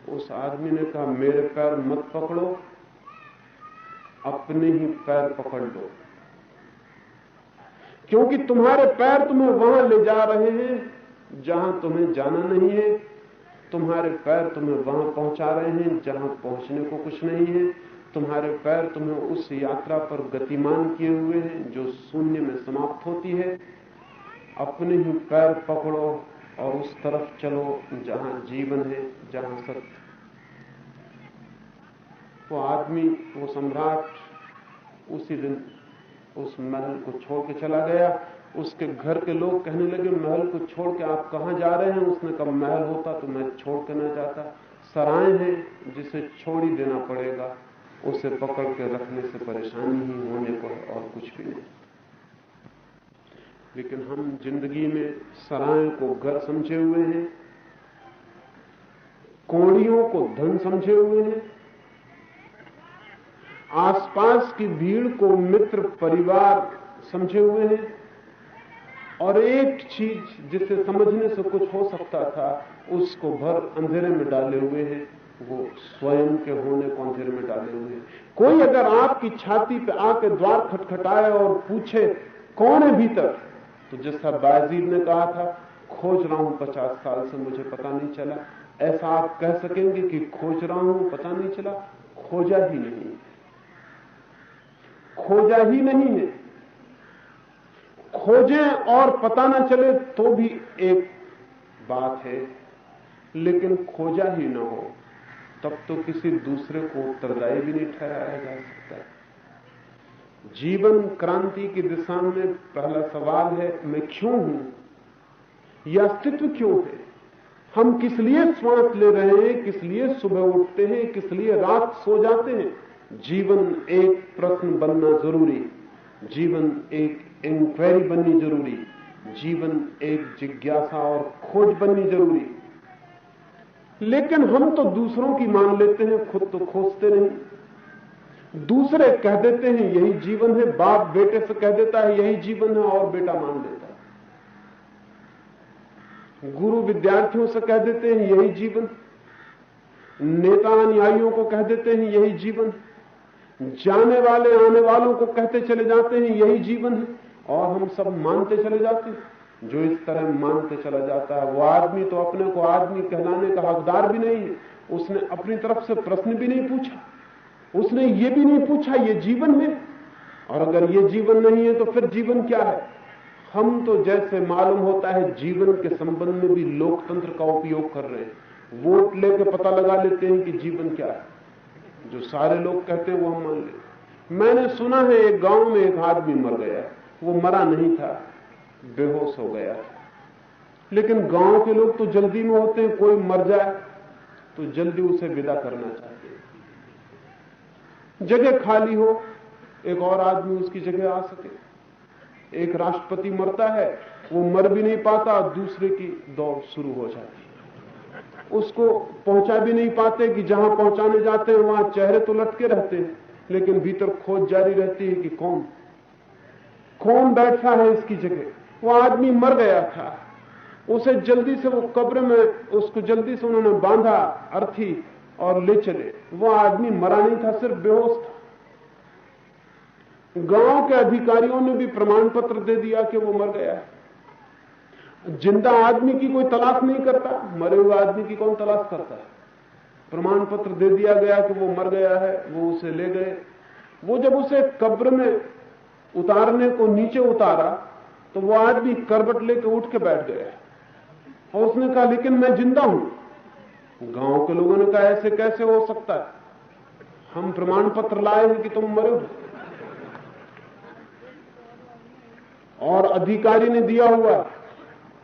उस आदमी ने कहा मेरे पैर मत पकड़ो, अपने ही पैर पकड़ लो, क्योंकि तुम्हारे पैर तुम्हें वहां ले जा रहे हैं जहां तुम्हें जाना नहीं है। तुम्हारे पैर तुम्हें वहां पहुंचा रहे हैं जहां पहुंचने को कुछ नहीं है। तुम्हारे पैर तुम्हें उस यात्रा पर गतिमान किए हुए हैं जो शून्य में समाप्त होती है। अपने ही पैर पकड़ो और उस तरफ चलो जहां जीवन है, जहां सत्य। वो आदमी, वो सम्राट उसी दिन उस महल को छोड़ के चला गया। उसके घर के लोग कहने लगे महल को छोड़ के आप कहां जा रहे हैं? उसने कहा महल होता तो मैं छोड़ के न जाता, सराय है जिसे छोड़ ही देना पड़ेगा, उसे पकड़ के रखने से परेशानी ही होने को और कुछ भी नहीं। लेकिन हम जिंदगी में सराय को घर समझे हुए हैं, कोड़ियों को धन समझे हुए हैं, आसपास की भीड़ को मित्र परिवार समझे हुए हैं, और एक चीज जिसे समझने से कुछ हो सकता था उसको भर अंधेरे में डाले हुए हैं, वो स्वयं के होने को अंधेरे में डाले हुए हैं। कोई अगर आपकी छाती पे आके द्वार खटखटाए और पूछे कौन है भीतर, तो जैसा बायजीद ने कहा था खोज रहा हूं 50 साल से, मुझे पता नहीं चला, ऐसा आप कह सकेंगे कि खोज रहा हूं पता नहीं चला? खोजा ही नहीं, खोजा ही नहीं है। खोजें और पता न चले तो भी एक बात है, लेकिन खोजा ही न हो तब तो किसी दूसरे को उत्तरदायी भी नहीं ठहराया जा सकता। जीवन क्रांति की दिशा में पहला सवाल है मैं क्यों हूं, यह अस्तित्व क्यों है? हम किस लिए श्वास ले रहे हैं, किस लिए सुबह उठते हैं, किस लिए रात सो जाते हैं? जीवन एक प्रश्न बनना जरूरी, जीवन एक इंक्वायरी बननी जरूरी, जीवन एक जिज्ञासा और खोज बननी जरूरी। लेकिन हम तो दूसरों की मान लेते हैं, खुद तो खोजते नहीं। दूसरे कह देते हैं यही जीवन है, बाप बेटे से कह देता है यही जीवन है और बेटा मान लेता है। गुरु विद्यार्थियों से कह देते हैं यही जीवन, नेता अनुयायियों को कह देते हैं यही जीवन, जाने वाले आने वालों को कहते चले जाते हैं यही जीवन है, और हम सब मानते चले जाते हैं। जो इस तरह मानते चला जाता है वो आदमी तो अपने को आदमी कहलाने का हकदार भी नहीं है। उसने अपनी तरफ से प्रश्न भी नहीं पूछा, उसने ये भी नहीं पूछा ये जीवन है, और अगर ये जीवन नहीं है तो फिर जीवन क्या है? हम तो जैसे मालूम होता है जीवन के संबंध में भी लोकतंत्र का उपयोग कर रहे हैं, वोट लेकर पता लगा लेते हैं कि जीवन क्या है। जो सारे लोग कहते हैं वो हम मान लेते। मैंने सुना है एक गांव में एक आदमी मर गया, वो मरा नहीं था, बेहोश हो गया था। लेकिन गांव के लोग तो जल्दी में होते हैं, कोई मर जाए तो जल्दी उसे विदा करना चाहते हैं। जगह खाली हो, एक और आदमी उसकी जगह आ सके। एक राष्ट्रपति मरता है, वो मर भी नहीं पाता, दूसरे की दौड़ शुरू हो जाती है। उसको पहुंचा भी नहीं पाते कि जहां पहुंचाने जाते हैं वहां चेहरे तो लटके रहते हैं, लेकिन भीतर खोज जारी रहती है कि कौन बैठा है इसकी जगह। वो आदमी मर गया था, उसे जल्दी से वो कब्र में, उसको जल्दी से उन्होंने बांधा अर्थी और ले चले। वो आदमी मरा नहीं था, सिर्फ बेहोश था। गांव के अधिकारियों ने भी प्रमाण पत्र दे दिया कि वो मर गया है। जिंदा आदमी की कोई तलाश नहीं करता, मरे हुए आदमी की कौन तलाश करता है। प्रमाण पत्र दे दिया गया कि वो मर गया है, वो उसे ले गए। वो जब उसे कब्र में उतारने को नीचे उतारा तो वो आदमी करवट लेकर उठ के बैठ गया और उसने कहा, लेकिन मैं जिंदा हूं। गांव के लोगों ने कहा, ऐसे कैसे हो सकता है, हम प्रमाण पत्र लाए हैं कि तुम मरे हो, और अधिकारी ने दिया हुआ,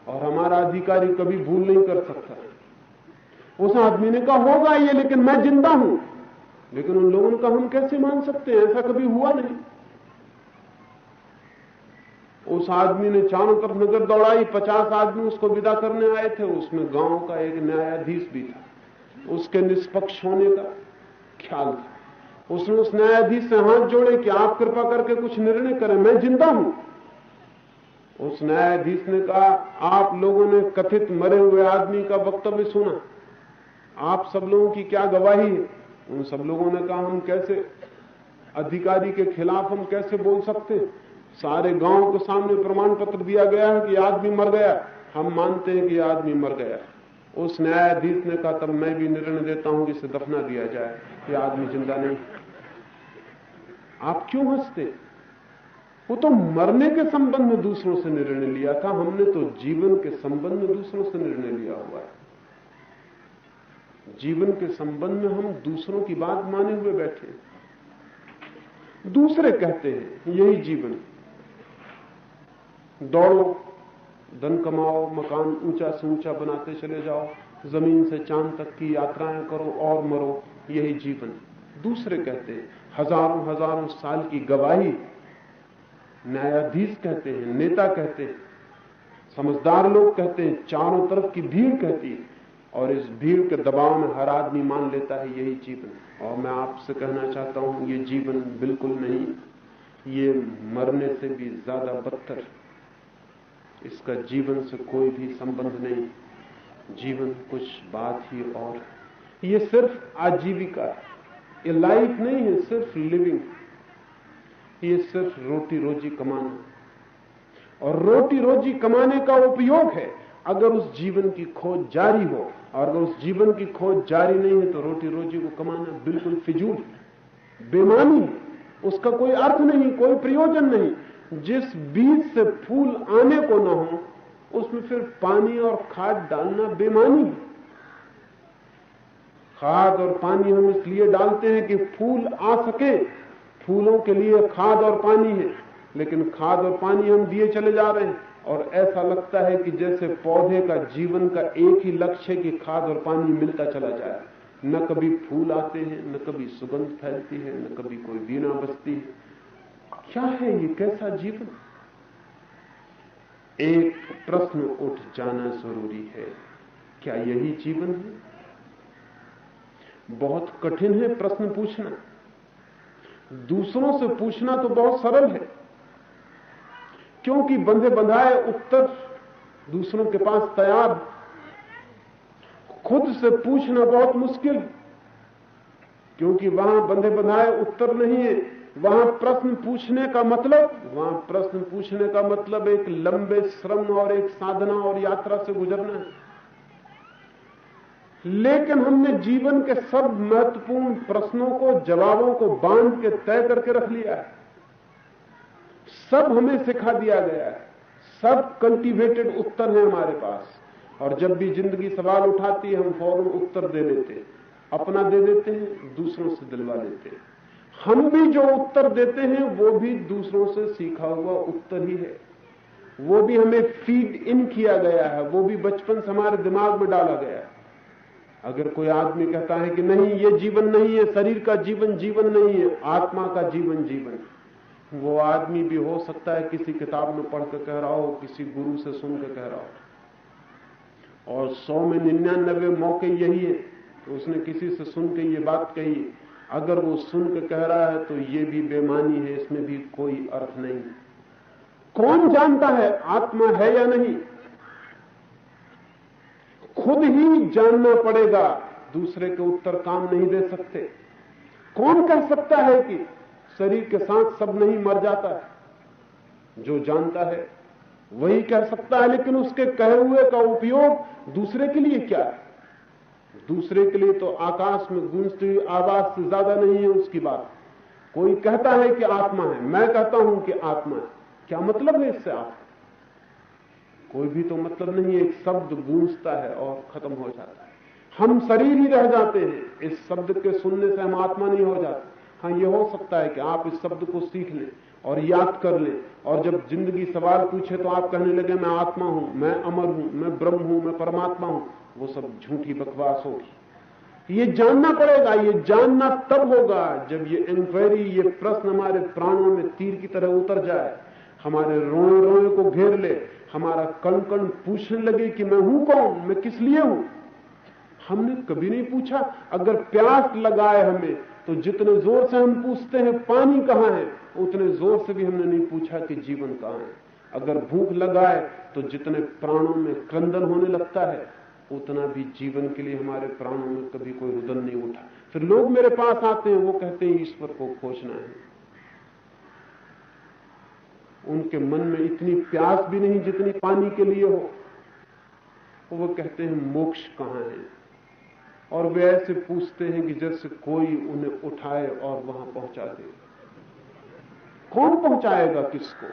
और हमारा अधिकारी कभी भूल नहीं कर सकता। उस आदमी ने कहा, होगा ये, लेकिन मैं जिंदा हूं। लेकिन उन लोगों ने कहा, हम कैसे मान सकते हैं, ऐसा कभी हुआ नहीं। उस आदमी ने चारों तरफ नजर दौड़ाई, 50 आदमी उसको विदा करने आए थे, उसमें गांव का एक न्यायाधीश भी था, उसके निष्पक्ष होने का ख्याल था। उसने उस न्यायाधीश से हाथ जोड़े कि आप कृपा करके कुछ निर्णय करें, मैं जिंदा हूं। उस न्यायाधीश ने कहा, आप लोगों ने कथित मरे हुए आदमी का वक्तव्य सुना, आप सब लोगों की क्या गवाही है। उन सब लोगों ने कहा, हम कैसे, अधिकारी के खिलाफ हम कैसे बोल सकते, सारे गांव के सामने प्रमाण पत्र दिया गया है कि आदमी मर गया, हम मानते हैं कि आदमी मर गया। उस न्यायाधीश ने कहा, तब मैं भी निर्णय देता हूं कि इसे दफना दिया जाए, कि आदमी जिंदा नहीं। आप क्यों हंसते, वो तो मरने के संबंध में दूसरों से निर्णय लिया था, हमने तो जीवन के संबंध में दूसरों से निर्णय लिया हुआ है। जीवन के संबंध में हम दूसरों की बात माने हुए बैठे, दूसरे कहते हैं यही जीवन, दौड़ो, धन कमाओ, मकान ऊंचा से ऊंचा बनाते चले जाओ, जमीन से चांद तक की यात्राएं करो और मरो, यही जीवन। दूसरे कहते हैं, हजारों हजारों साल की गवाही, न्यायाधीश कहते हैं, नेता कहते हैं, समझदार लोग कहते हैं, चारों तरफ की भीड़ कहती है, और इस भीड़ के दबाव में हर आदमी मान लेता है यही जीवन। और मैं आपसे कहना चाहता हूं, ये जीवन बिल्कुल नहीं, ये मरने से भी ज्यादा बदतर। इसका जीवन से कोई भी संबंध नहीं, जीवन कुछ बात ही और। ये सिर्फ आजीविका है, ये लाइफ नहीं है, सिर्फ लिविंग। ये सिर्फ रोटी रोजी कमाना, और रोटी रोजी कमाने का उपयोग है अगर उस जीवन की खोज जारी हो, और अगर उस जीवन की खोज जारी नहीं है तो रोटी रोजी को कमाना बिल्कुल फिजूल, बेमानी, उसका कोई अर्थ नहीं, कोई प्रयोजन नहीं। जिस बीज से फूल आने को ना हो उसमें फिर पानी और खाद डालना बेमानी है। खाद और पानी हम इसलिए डालते हैं कि फूल आ सके, फूलों के लिए खाद और पानी है, लेकिन खाद और पानी हम दिए चले जा रहे हैं, और ऐसा लगता है कि जैसे पौधे का जीवन का एक ही लक्ष्य है कि खाद और पानी मिलता चला जाए। न कभी फूल आते हैं, न कभी सुगंध फैलती है, न कभी कोई वीणा बजती है। क्या है ये, कैसा जीवन? एक प्रश्न उठ जाना जरूरी है, क्या यही जीवन है? बहुत कठिन है प्रश्न पूछना, दूसरों से पूछना तो बहुत सरल है, क्योंकि बंधे बंधाए उत्तर दूसरों के पास तैयार। खुद से पूछना बहुत मुश्किल, क्योंकि वहां बंधे बंधाए उत्तर नहीं है। वहां प्रश्न पूछने का मतलब एक लंबे श्रम और एक साधना और यात्रा से गुजरना है। लेकिन हमने जीवन के सब महत्वपूर्ण प्रश्नों को, जवाबों को बांध के तय करके रख लिया है। सब हमें सिखा दिया गया है, सब कल्टीवेटेड उत्तर हैं हमारे पास, और जब भी जिंदगी सवाल उठाती है हम फौरन उत्तर दे देते हैं, अपना दे देते हैं, दूसरों से दिलवा लेते हैं। हम भी जो उत्तर देते हैं वो भी दूसरों से सीखा हुआ उत्तर ही है, वो भी हमें फीड इन किया गया है, वो भी बचपन से हमारे दिमाग में डाला गया है। अगर कोई आदमी कहता है कि नहीं ये जीवन नहीं है, शरीर का जीवन जीवन नहीं है, आत्मा का जीवन जीवन है, वो आदमी भी हो सकता है किसी किताब में पढ़ कर कह रहा हो, किसी गुरु से सुन कर कह रहा हो, और 100 में 99 मौके यही है तो उसने किसी से सुन के ये बात कही। अगर वो सुन के कह रहा है तो ये भी बेमानी है, इसमें भी कोई अर्थ नहीं। कौन जानता है आत्मा है या नहीं? खुद ही जानना पड़ेगा, दूसरे के उत्तर काम नहीं दे सकते। कौन कह सकता है कि शरीर के साथ सब नहीं मर जाता है? जो जानता है वही कह सकता है, लेकिन उसके कहे हुए का उपयोग दूसरे के लिए क्या है? दूसरे के लिए तो आकाश में गूंजती हुई आवाज से ज्यादा नहीं है उसकी बात। कोई कहता है कि आत्मा है, मैं कहता हूं कि आत्मा है, क्या मतलब है इससे? आप कोई भी तो मतलब नहीं है। एक शब्द गूंजता है और खत्म हो जाता है, हम शरीर ही रह जाते हैं। इस शब्द के सुनने से हम आत्मा नहीं हो जाते। हाँ, ये हो सकता है कि आप इस शब्द को सीख लें और याद कर लें, और जब जिंदगी सवाल पूछे तो आप कहने लगे मैं आत्मा हूं, मैं अमर हूं, मैं ब्रह्म हूं, मैं परमात्मा हूं। वो सब झूठी बकवास होगी। ये जानना पड़ेगा। ये जानना तब होगा जब ये इंक्वायरी, ये प्रश्न हमारे प्राणों में तीर की तरह उतर जाए, हमारे रोए रोए को घेर ले, हमारा कण कण पूछने लगे कि मैं हूं कौन, मैं किस लिए हूं। हमने कभी नहीं पूछा। अगर प्यास लगाए हमें तो जितने जोर से हम पूछते हैं पानी कहां है, उतने जोर से भी हमने नहीं पूछा कि जीवन कहां है। अगर भूख लगाए तो जितने प्राणों में क्रंदन होने लगता है, उतना भी जीवन के लिए हमारे प्राणों में कभी कोई रुदन नहीं उठा। फिर लोग मेरे पास आते हैं, वो कहते हैं ईश्वर को खोजना है। उनके मन में इतनी प्यास भी नहीं जितनी पानी के लिए हो। वो कहते हैं मोक्ष कहां है, और वे ऐसे पूछते हैं कि जैसे कोई उन्हें उठाए और वहां पहुंचा दे। कौन पहुंचाएगा किसको?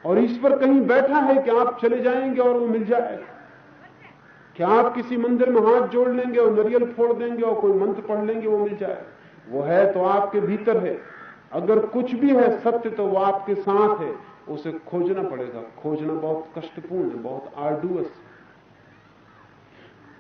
और ईश्वर कहीं बैठा है कि आप चले जाएंगे और वो मिल जाएगा? क्या आप किसी मंदिर में हाथ जोड़ लेंगे और नरियल फोड़ देंगे और कोई मंत्र पढ़ लेंगे वो मिल जाएगा? वो है तो आपके भीतर है। अगर कुछ भी है सत्य तो वो आपके साथ है, उसे खोजना पड़ेगा। खोजना बहुत कष्टपूर्ण है, बहुत आर्डुअस।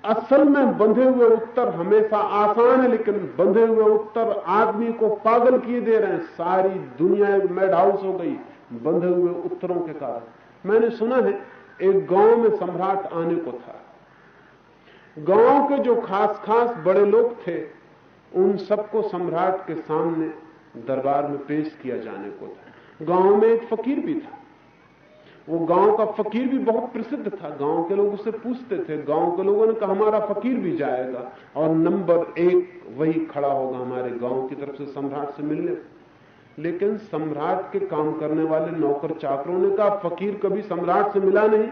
असल में बंधे हुए उत्तर हमेशा आसान है, लेकिन बंधे हुए उत्तर आदमी को पागल किए दे रहे हैं। सारी दुनिया एक मैड हाउस हो गई बंधे हुए उत्तरों के कारण। मैंने सुना है एक गांव में सम्राट आने को था। गांव के जो खास खास बड़े लोग थे उन सबको सम्राट के सामने दरबार में पेश किया जाने को था। गांव में एक फकीर भी था। वो गांव का फकीर भी बहुत प्रसिद्ध था। गांव के लोग उससे पूछते थे। गांव के लोगों ने कहा हमारा फकीर भी जाएगा और नंबर 1 वही खड़ा होगा हमारे गांव की तरफ से सम्राट से मिलने। लेकिन सम्राट के काम करने वाले नौकर चाकरों ने कहा फकीर कभी सम्राट से मिला नहीं,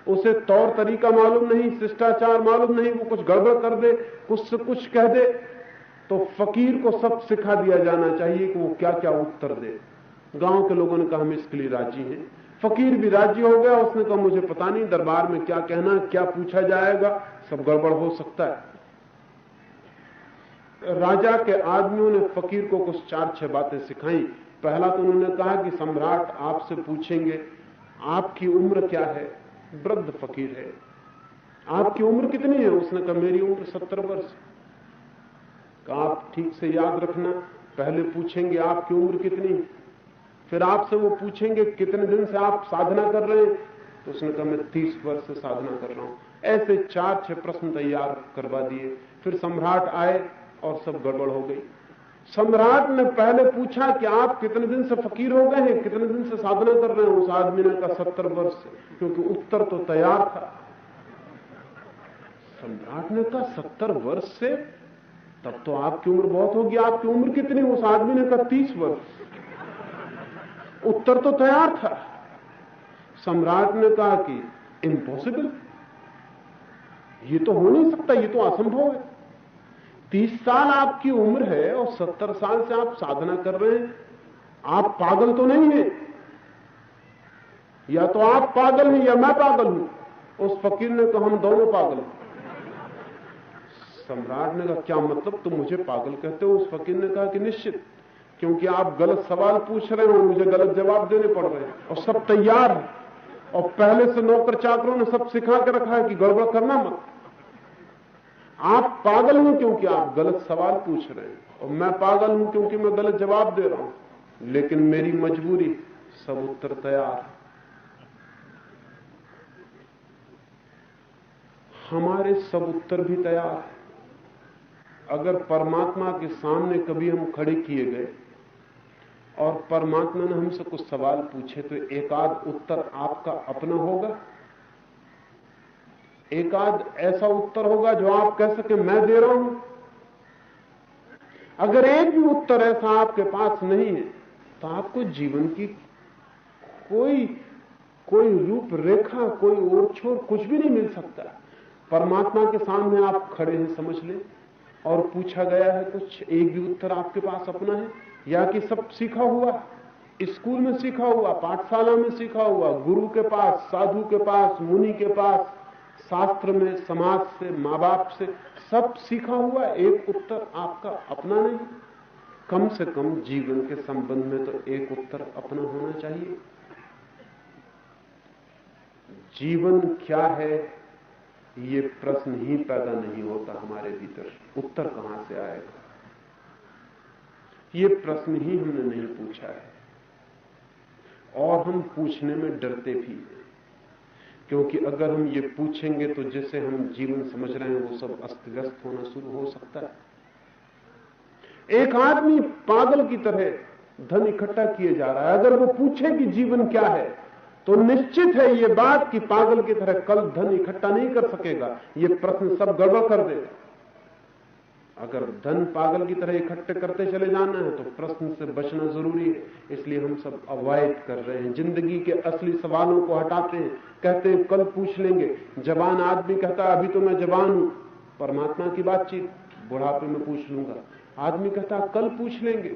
उसे तौर तरीका मालूम नहीं, शिष्टाचार मालूम नहीं, वो कुछ गड़बड़ कर दे, कुछ से कुछ कह दे, तो फकीर को सब सिखा दिया जाना चाहिए कि वो क्या क्या उत्तर दे। गांव के लोगों ने कहा हम इसके लिए राजी हैं। फकीर भी राजी हो गया। उसने कहा मुझे पता नहीं दरबार में क्या कहना, क्या पूछा जाएगा, सब गड़बड़ हो सकता है। राजा के आदमियों ने फकीर को कुछ 4-6 बातें सिखाई। पहला तो उन्होंने कहा कि सम्राट आपसे पूछेंगे आपकी उम्र क्या है। वृद्ध फकीर है। आपकी उम्र कितनी है? उसने कहा मेरी उम्र 70 वर्ष। कहा आप ठीक से याद रखना, पहले पूछेंगे आपकी उम्र कितनी, फिर आपसे वो पूछेंगे कितने दिन से आप साधना कर रहे हैं। तो उसने कहा मैं 30 वर्ष से साधना कर रहा हूं। ऐसे 4-6 प्रश्न तैयार करवा दिए। फिर सम्राट आए और सब गड़बड़ हो गई। सम्राट ने पहले पूछा कि आप कितने दिन से फकीर हो गए हैं, कितने दिन से साधना कर रहे हैं। उस आदमी ने कहा 70 वर्ष से, क्योंकि उत्तर तो तैयार था। सम्राट ने कहा 70 वर्ष से, तब तो आपकी उम्र बहुत होगी, आपकी उम्र कितनी? उस आदमी ने कहा 30 वर्ष। उत्तर तो तैयार था। सम्राट ने कहा कि इम्पॉसिबल, ये तो हो नहीं सकता, ये तो असंभव है। 30 साल आपकी उम्र है और 70 साल से आप साधना कर रहे हैं, आप पागल तो नहीं है? या तो आप पागल हैं या मैं पागल हूं। उस फकीर ने कहा हम दोनों पागल हैं। सम्राट ने कहा क्या मतलब, तुम मुझे पागल कहते हो? उस फकीर ने कहा कि निश्चित, क्योंकि आप गलत सवाल पूछ रहे हो, मुझे गलत जवाब देने पड़ रहे हैं, और सब तैयार है, और पहले से नौकर चाकरों ने सब सिखा के रखा है कि गड़बड़ करना मत। आप पागल हैं क्योंकि आप गलत सवाल पूछ रहे हैं, और मैं पागल हूं क्योंकि मैं गलत जवाब दे रहा हूं। लेकिन मेरी मजबूरी, सब उत्तर तैयार है। हमारे सब उत्तर भी तैयार है। अगर परमात्मा के सामने कभी हम खड़े किए गए और परमात्मा ने हमसे कुछ सवाल पूछे, तो एकाध उत्तर आपका अपना होगा, एकाध ऐसा उत्तर होगा जो आप कह सके मैं दे रहा हूं। अगर एक भी उत्तर ऐसा आपके पास नहीं है, तो आपको जीवन की कोई रूपरेखा, कोई ओर छोर कुछ भी नहीं मिल सकता। परमात्मा के सामने आप खड़े हैं, समझ लें, और पूछा गया है कुछ, एक भी उत्तर आपके पास अपना है, या कि सब सीखा हुआ, स्कूल में सीखा हुआ, पाठशाला में सीखा हुआ, गुरु के पास, साधु के पास, मुनि के पास, शास्त्र में, समाज से, मां बाप से, सब सीखा हुआ, एक उत्तर आपका अपना नहीं। कम से कम जीवन के संबंध में तो एक उत्तर अपना होना चाहिए। जीवन क्या है, ये प्रश्न ही पैदा नहीं होता हमारे भीतर, उत्तर कहां से आएगा, ये प्रश्न ही हमने नहीं पूछा है। और हम पूछने में डरते भी हैं, क्योंकि अगर हम ये पूछेंगे तो जैसे हम जीवन समझ रहे हैं वो सब अस्त व्यस्त होना शुरू हो सकता है। एक आदमी पागल की तरह धन इकट्ठा किए जा रहा है, अगर वो पूछे कि जीवन क्या है, तो निश्चित है ये बात कि पागल की तरह कल धन इकट्ठा नहीं कर सकेगा, ये प्रश्न सब गड़बड़ कर देगा। अगर धन पागल की तरह इकट्ठे करते चले जाना है तो प्रश्न से बचना जरूरी है, इसलिए हम सब अवॉइड कर रहे हैं, जिंदगी के असली सवालों को हटाते हैं, कहते हैं कल पूछ लेंगे। जवान आदमी कहता है अभी तो मैं जवान हूं, परमात्मा की बातचीत, बुढ़ापे में पूछ लूंगा। आदमी कहता कल पूछ लेंगे,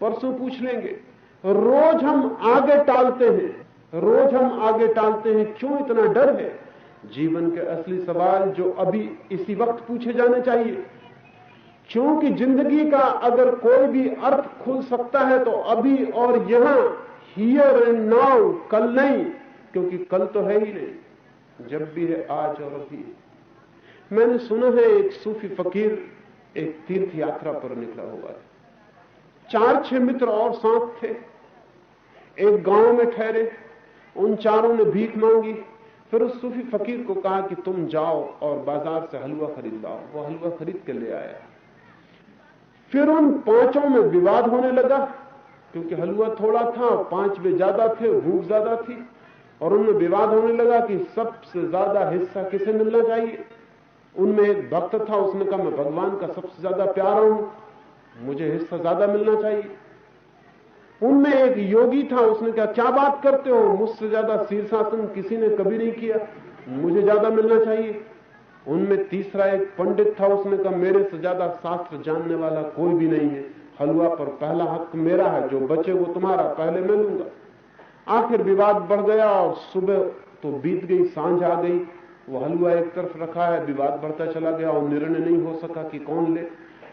परसों पूछ लेंगे। रोज हम आगे टालते हैं, रोज हम आगे टालते हैं। क्यों इतना डर है? जीवन के असली सवाल जो अभी इसी वक्त पूछे जाने चाहिए, क्योंकि जिंदगी का अगर कोई भी अर्थ खुल सकता है तो अभी और यहां, हियर एंड नाउ, कल नहीं, क्योंकि कल तो है ही नहीं, जब भी है आज और अभी। मैंने सुना है एक सूफी फकीर एक तीर्थ यात्रा पर निकला हुआ है, 4-6 मित्र और साथ थे, एक गांव में ठहरे, उन चारों ने भीख मांगी। फिर उस सूफी फकीर को कहा कि तुम जाओ और बाजार से हलवा खरीद लाओ। वो हलवा खरीद के ले आया। फिर उन 5 में विवाद होने लगा, क्योंकि हलवा थोड़ा था, 5 वे ज्यादा थे, भूख ज्यादा थी, और उनमें विवाद होने लगा कि सबसे ज्यादा हिस्सा किसे मिलना चाहिए। उनमें एक भक्त था, उसने कहा मैं भगवान का सबसे ज्यादा प्यारा हूं, मुझे हिस्सा ज्यादा मिलना चाहिए। उनमें एक योगी था, उसने कहा क्या बात करते हो, मुझसे ज्यादा शीर्षासन किसी ने कभी नहीं किया, मुझे ज्यादा मिलना चाहिए। उनमें तीसरा एक पंडित था, उसने कहा मेरे से ज्यादा शास्त्र जानने वाला कोई भी नहीं है, हलवा पर पहला हक मेरा है, जो बचे वो तुम्हारा, पहले मैं लूंगा। आखिर विवाद बढ़ गया और सुबह तो बीत गई, सांझ आ गई, वो हलवा एक तरफ रखा है, विवाद बढ़ता चला गया और निर्णय नहीं हो सका कि कौन ले।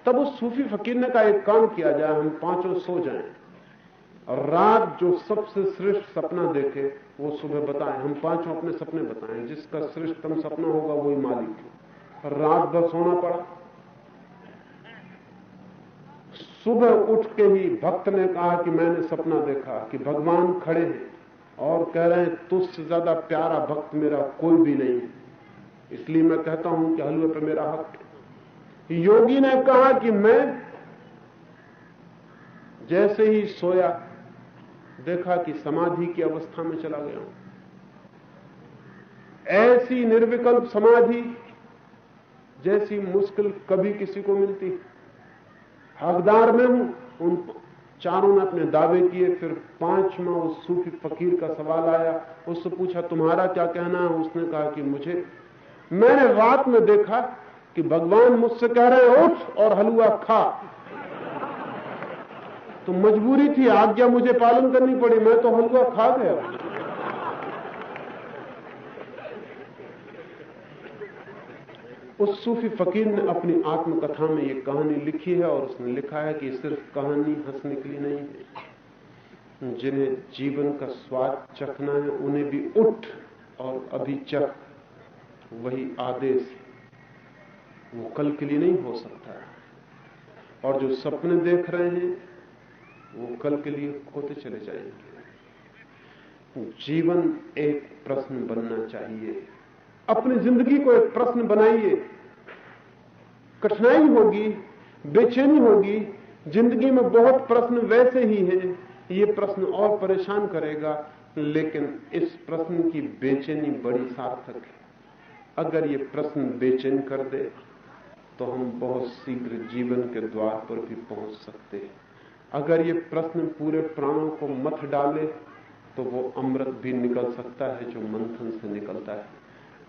तब उस सूफी फकीर ने कहा एक काम किया जाए, हम 5 सो जाएं और रात जो सबसे श्रेष्ठ सपना देखे वो सुबह बताएं, हम 5 अपने सपने बताएं, जिसका श्रेष्ठतम सपना होगा वही मालिक है। रात भर सोना पड़ा। सुबह उठ के ही भक्त ने कहा कि मैंने सपना देखा कि भगवान खड़े हैं और कह रहे हैं तुझसे ज्यादा प्यारा भक्त मेरा कोई भी नहीं है, इसलिए मैं कहता हूं कि हलवे पे मेरा हक है। योगी ने कहा कि मैं जैसे ही सोया देखा कि समाधि की अवस्था में चला गया हूं, ऐसी निर्विकल्प समाधि जैसी मुश्किल कभी किसी को मिलती। हकदार में हूं। उन चारों ने अपने दावे किए। फिर 5वां उस सूफी फकीर का सवाल आया, उससे पूछा तुम्हारा क्या कहना है। उसने कहा कि मैंने रात में देखा कि भगवान मुझसे कह रहे हैं उठ और हलवा खा, तो मजबूरी थी, आज्ञा मुझे पालन करनी पड़ी, मैं तो हलवा खा गया। उस सूफी फकीर ने अपनी आत्मकथा में ये कहानी लिखी है और उसने लिखा है कि सिर्फ कहानी हंसने के लिए नहीं है, जिन्हें जीवन का स्वाद चखना है उन्हें भी उठ और अभी चख, वही आदेश। वो कल के लिए नहीं हो सकता, और जो सपने देख रहे हैं वो कल के लिए होते चले जाएंगे। जीवन एक प्रश्न बनना चाहिए। अपनी जिंदगी को एक प्रश्न बनाइए। कठिनाई होगी, बेचैनी होगी, जिंदगी में बहुत प्रश्न वैसे ही हैं, ये प्रश्न और परेशान करेगा, लेकिन इस प्रश्न की बेचैनी बड़ी सार्थक है। अगर ये प्रश्न बेचैन कर दे तो हम बहुत शीघ्र जीवन के द्वार पर भी पहुंच सकते हैं। अगर ये प्रश्न पूरे प्राणों को मथ डाले तो वो अमृत भी निकल सकता है जो मंथन से निकलता है।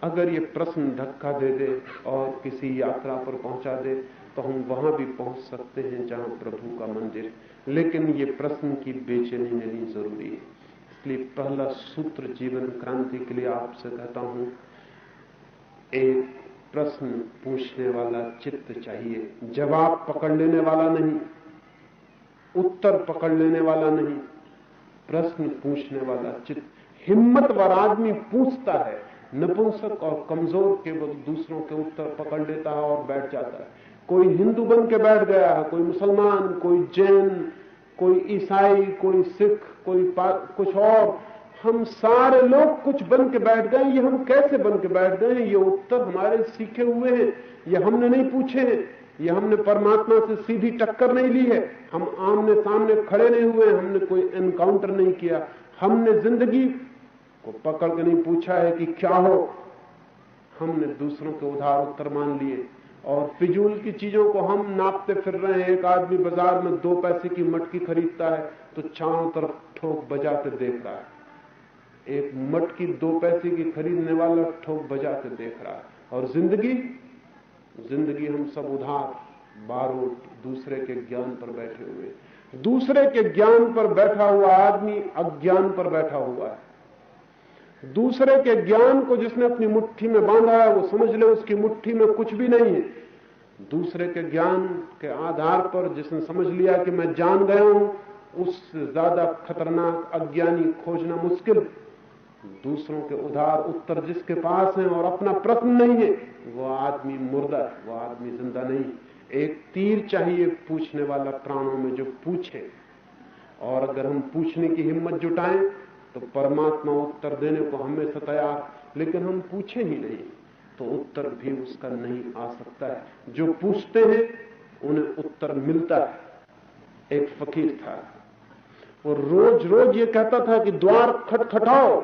अगर ये प्रश्न धक्का दे दे और किसी यात्रा पर पहुंचा दे तो हम वहां भी पहुंच सकते हैं जहां प्रभु का मंदिर है। लेकिन ये प्रश्न की बेचैनी लेनी जरूरी है। इसलिए पहला सूत्र जीवन क्रांति के लिए आपसे कहता हूं, एक प्रश्न पूछने वाला चित्त चाहिए, जवाब पकड़ लेने वाला नहीं, उत्तर पकड़ लेने वाला नहीं, प्रश्न पूछने वाला चित्त। हिम्मतवर आदमी पूछता है, नपुंसक और कमजोर केवल दूसरों के उत्तर पकड़ लेता है और बैठ जाता है। कोई हिंदू बन के बैठ गया है, कोई मुसलमान, कोई जैन, कोई ईसाई, कोई सिख, कोई कुछ और। हम सारे लोग कुछ बन के बैठ गए। ये हम कैसे बन के बैठ गए? ये उत्तर हमारे सीखे हुए हैं, ये हमने नहीं पूछे हैं, ये हमने परमात्मा से सीधी टक्कर नहीं ली है, हम आमने सामने खड़े नहीं हुए, हमने कोई एनकाउंटर नहीं किया, हमने जिंदगी को पकड़ के नहीं पूछा है कि क्या हो। हमने दूसरों के उधार उत्तर मान लिए और फिजूल की चीजों को हम नापते फिर रहे हैं। एक आदमी बाजार में 2 पैसे की मटकी खरीदता है तो चारों तरफ ठोक बजाते देख रहा है। एक मटकी 2 पैसे की खरीदने वाला ठोक बजाते देख रहा है। और जिंदगी हम सब उधार बारूद दूसरे के ज्ञान पर बैठे हुए। दूसरे के ज्ञान पर बैठा हुआ आदमी अज्ञान पर बैठा हुआ है। दूसरे के ज्ञान को जिसने अपनी मुट्ठी में बांधा है वो समझ ले उसकी मुट्ठी में कुछ भी नहीं है। दूसरे के ज्ञान के आधार पर जिसने समझ लिया कि मैं जान गया हूं, उससे ज्यादा खतरनाक अज्ञानी खोजना मुश्किल। दूसरों के उधार उत्तर जिसके पास है और अपना प्रश्न नहीं है, वो आदमी मुर्दा है, वो आदमी जिंदा नहीं। एक तीर चाहिए पूछने वाला प्राणों में जो पूछे। और अगर हम पूछने की हिम्मत जुटाएं तो परमात्मा उत्तर देने को हमेशा तैयार, लेकिन हम पूछे ही नहीं तो उत्तर भी उसका नहीं आ सकता है। जो पूछते हैं उन्हें उत्तर मिलता है। एक फकीर था, वो रोज रोज ये कहता था कि द्वार खटखटाओ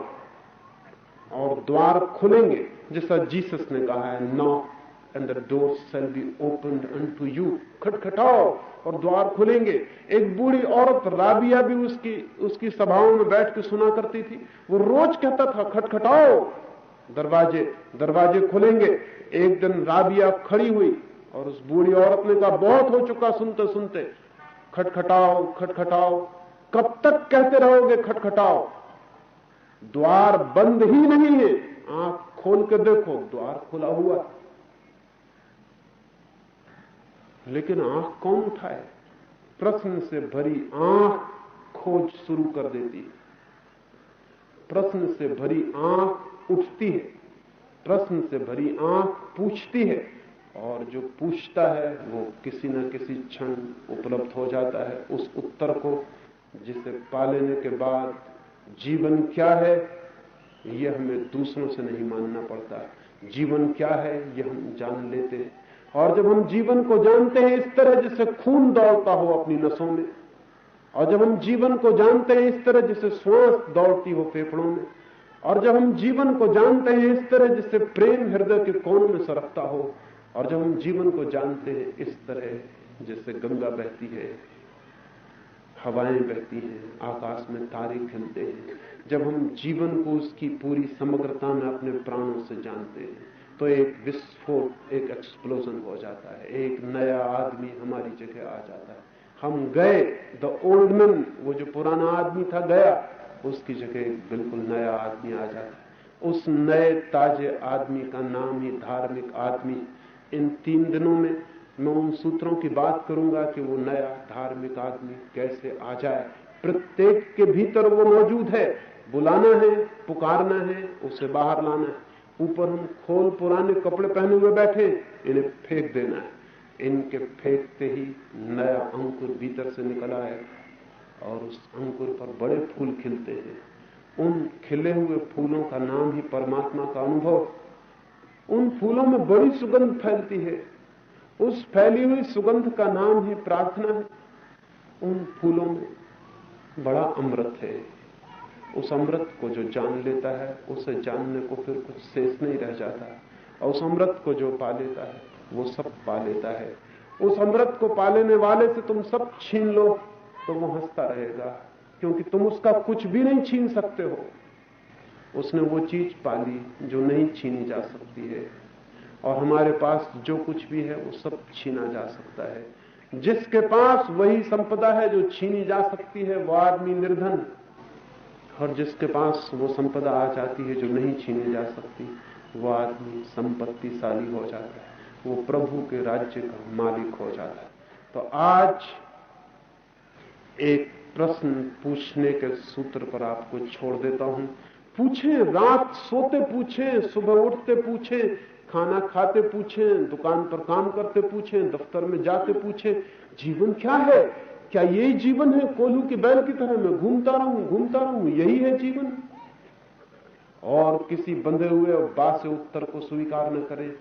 और द्वार खुलेंगे, जैसा जीसस ने कहा है, knock and the door shall be opened unto you. खटखटाओ और द्वार खुलेंगे। एक बूढ़ी औरत राबिया भी उसकी सभाओं में बैठ के सुना करती थी। वो रोज कहता था खटखटाओ, दरवाजे खुलेंगे। एक दिन राबिया खड़ी हुई और उस बूढ़ी औरत ने कहा, बहुत हो चुका सुनते सुनते, खटखटाओ खटखटाओ। कब तक कहते रहोगे खटखटाओ? द्वार बंद ही नहीं है, आंख खोल के देखो द्वार खुला हुआ। लेकिन आंख कौन उठाए? प्रश्न से भरी आंख खोज शुरू कर देती है। प्रश्न से भरी आंख उठती है, प्रश्न से भरी आंख पूछती है, और जो पूछता है वो किसी न किसी क्षण उपलब्ध हो जाता है उस उत्तर को, जिसे पा लेने के बाद जीवन क्या है यह हमें दूसरों से नहीं मानना पड़ता। जीवन क्या है यह हम जान लेते हैं। और जब हम जीवन को जानते हैं इस तरह जैसे खून दौड़ता हो अपनी नसों में, और जब हम जीवन को जानते हैं इस तरह जैसे श्वास दौड़ती हो फेफड़ों में, और जब हम जीवन को जानते हैं इस तरह जैसे प्रेम हृदय के कोण में सरकता हो, और जब हम जीवन को जानते हैं इस तरह जैसे गंगा बहती है, हवाएं बहती हैं, आकाश में तारे खिलते हैं, जब हम जीवन को उसकी पूरी समग्रता में अपने प्राणों से जानते हैं तो एक विस्फोट, एक एक्सप्लोजन हो जाता है। एक नया आदमी हमारी जगह आ जाता है। हम गए, द ओल्ड मैन, वो जो पुराना आदमी था गया, उसकी जगह बिल्कुल नया आदमी आ जाता है। उस नए ताजे आदमी का नाम ही धार्मिक आदमी। इन 3 दिनों में मैं उन सूत्रों की बात करूंगा कि वो नया धार्मिक आदमी कैसे आ जाए। प्रत्येक के भीतर वो मौजूद है, बुलाना है, पुकारना है, उसे बाहर लाना है। ऊपर हम खोल पुराने कपड़े पहने हुए बैठे, इन्हें फेंक देना है। इनके फेंकते ही नया अंकुर भीतर से निकल आएगा और उस अंकुर पर बड़े फूल खिलते हैं। उन खिले हुए फूलों का नाम ही परमात्मा का अनुभव। उन फूलों में बड़ी सुगंध फैलती है, उस फैली हुई सुगंध का नाम ही प्रार्थना है। उन फूलों में बड़ा अमृत है। उस अमृत को जो जान लेता है, उसे जानने को फिर कुछ शेष नहीं रह जाता, और उस अमृत को जो पा लेता है वो सब पा लेता है। उस अमृत को पा लेने वाले से तुम सब छीन लो तो वो हंसता रहेगा, क्योंकि तुम उसका कुछ भी नहीं छीन सकते हो। उसने वो चीज पाली जो नहीं छीनी जा सकती है, और हमारे पास जो कुछ भी है वो सब छीना जा सकता है। जिसके पास वही संपदा है जो छीनी जा सकती है वो आदमी निर्धन, और जिसके पास वो संपदा आ जाती है जो नहीं छीनी जा सकती वो आदमी संपत्तिशाली हो जाता है, वो प्रभु के राज्य का मालिक हो जाता है। तो आज एक प्रश्न पूछने के सूत्र पर आपको छोड़ देता हूं। पूछें, रात सोते पूछें, सुबह उठते पूछें, खाना खाते पूछें, दुकान पर काम करते पूछें, दफ्तर में जाते पूछें, जीवन क्या है? क्या यही जीवन है? कोल्हू की बैल की तरह मैं घूमता रहूं, यही है जीवन? और किसी बंधे हुए और बासे उत्तर को स्वीकार न करें,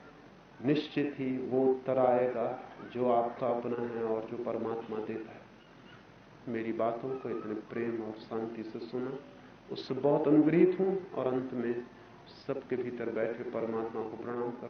निश्चित ही वो उत्तर आएगा जो आपका अपना है और जो परमात्मा देता है। मेरी बातों को इतने प्रेम और शांति से सुना, उससे बहुत अनुग्रहित हूं, और अंत में सबके भीतर बैठे परमात्मा को प्रणाम करता हूं।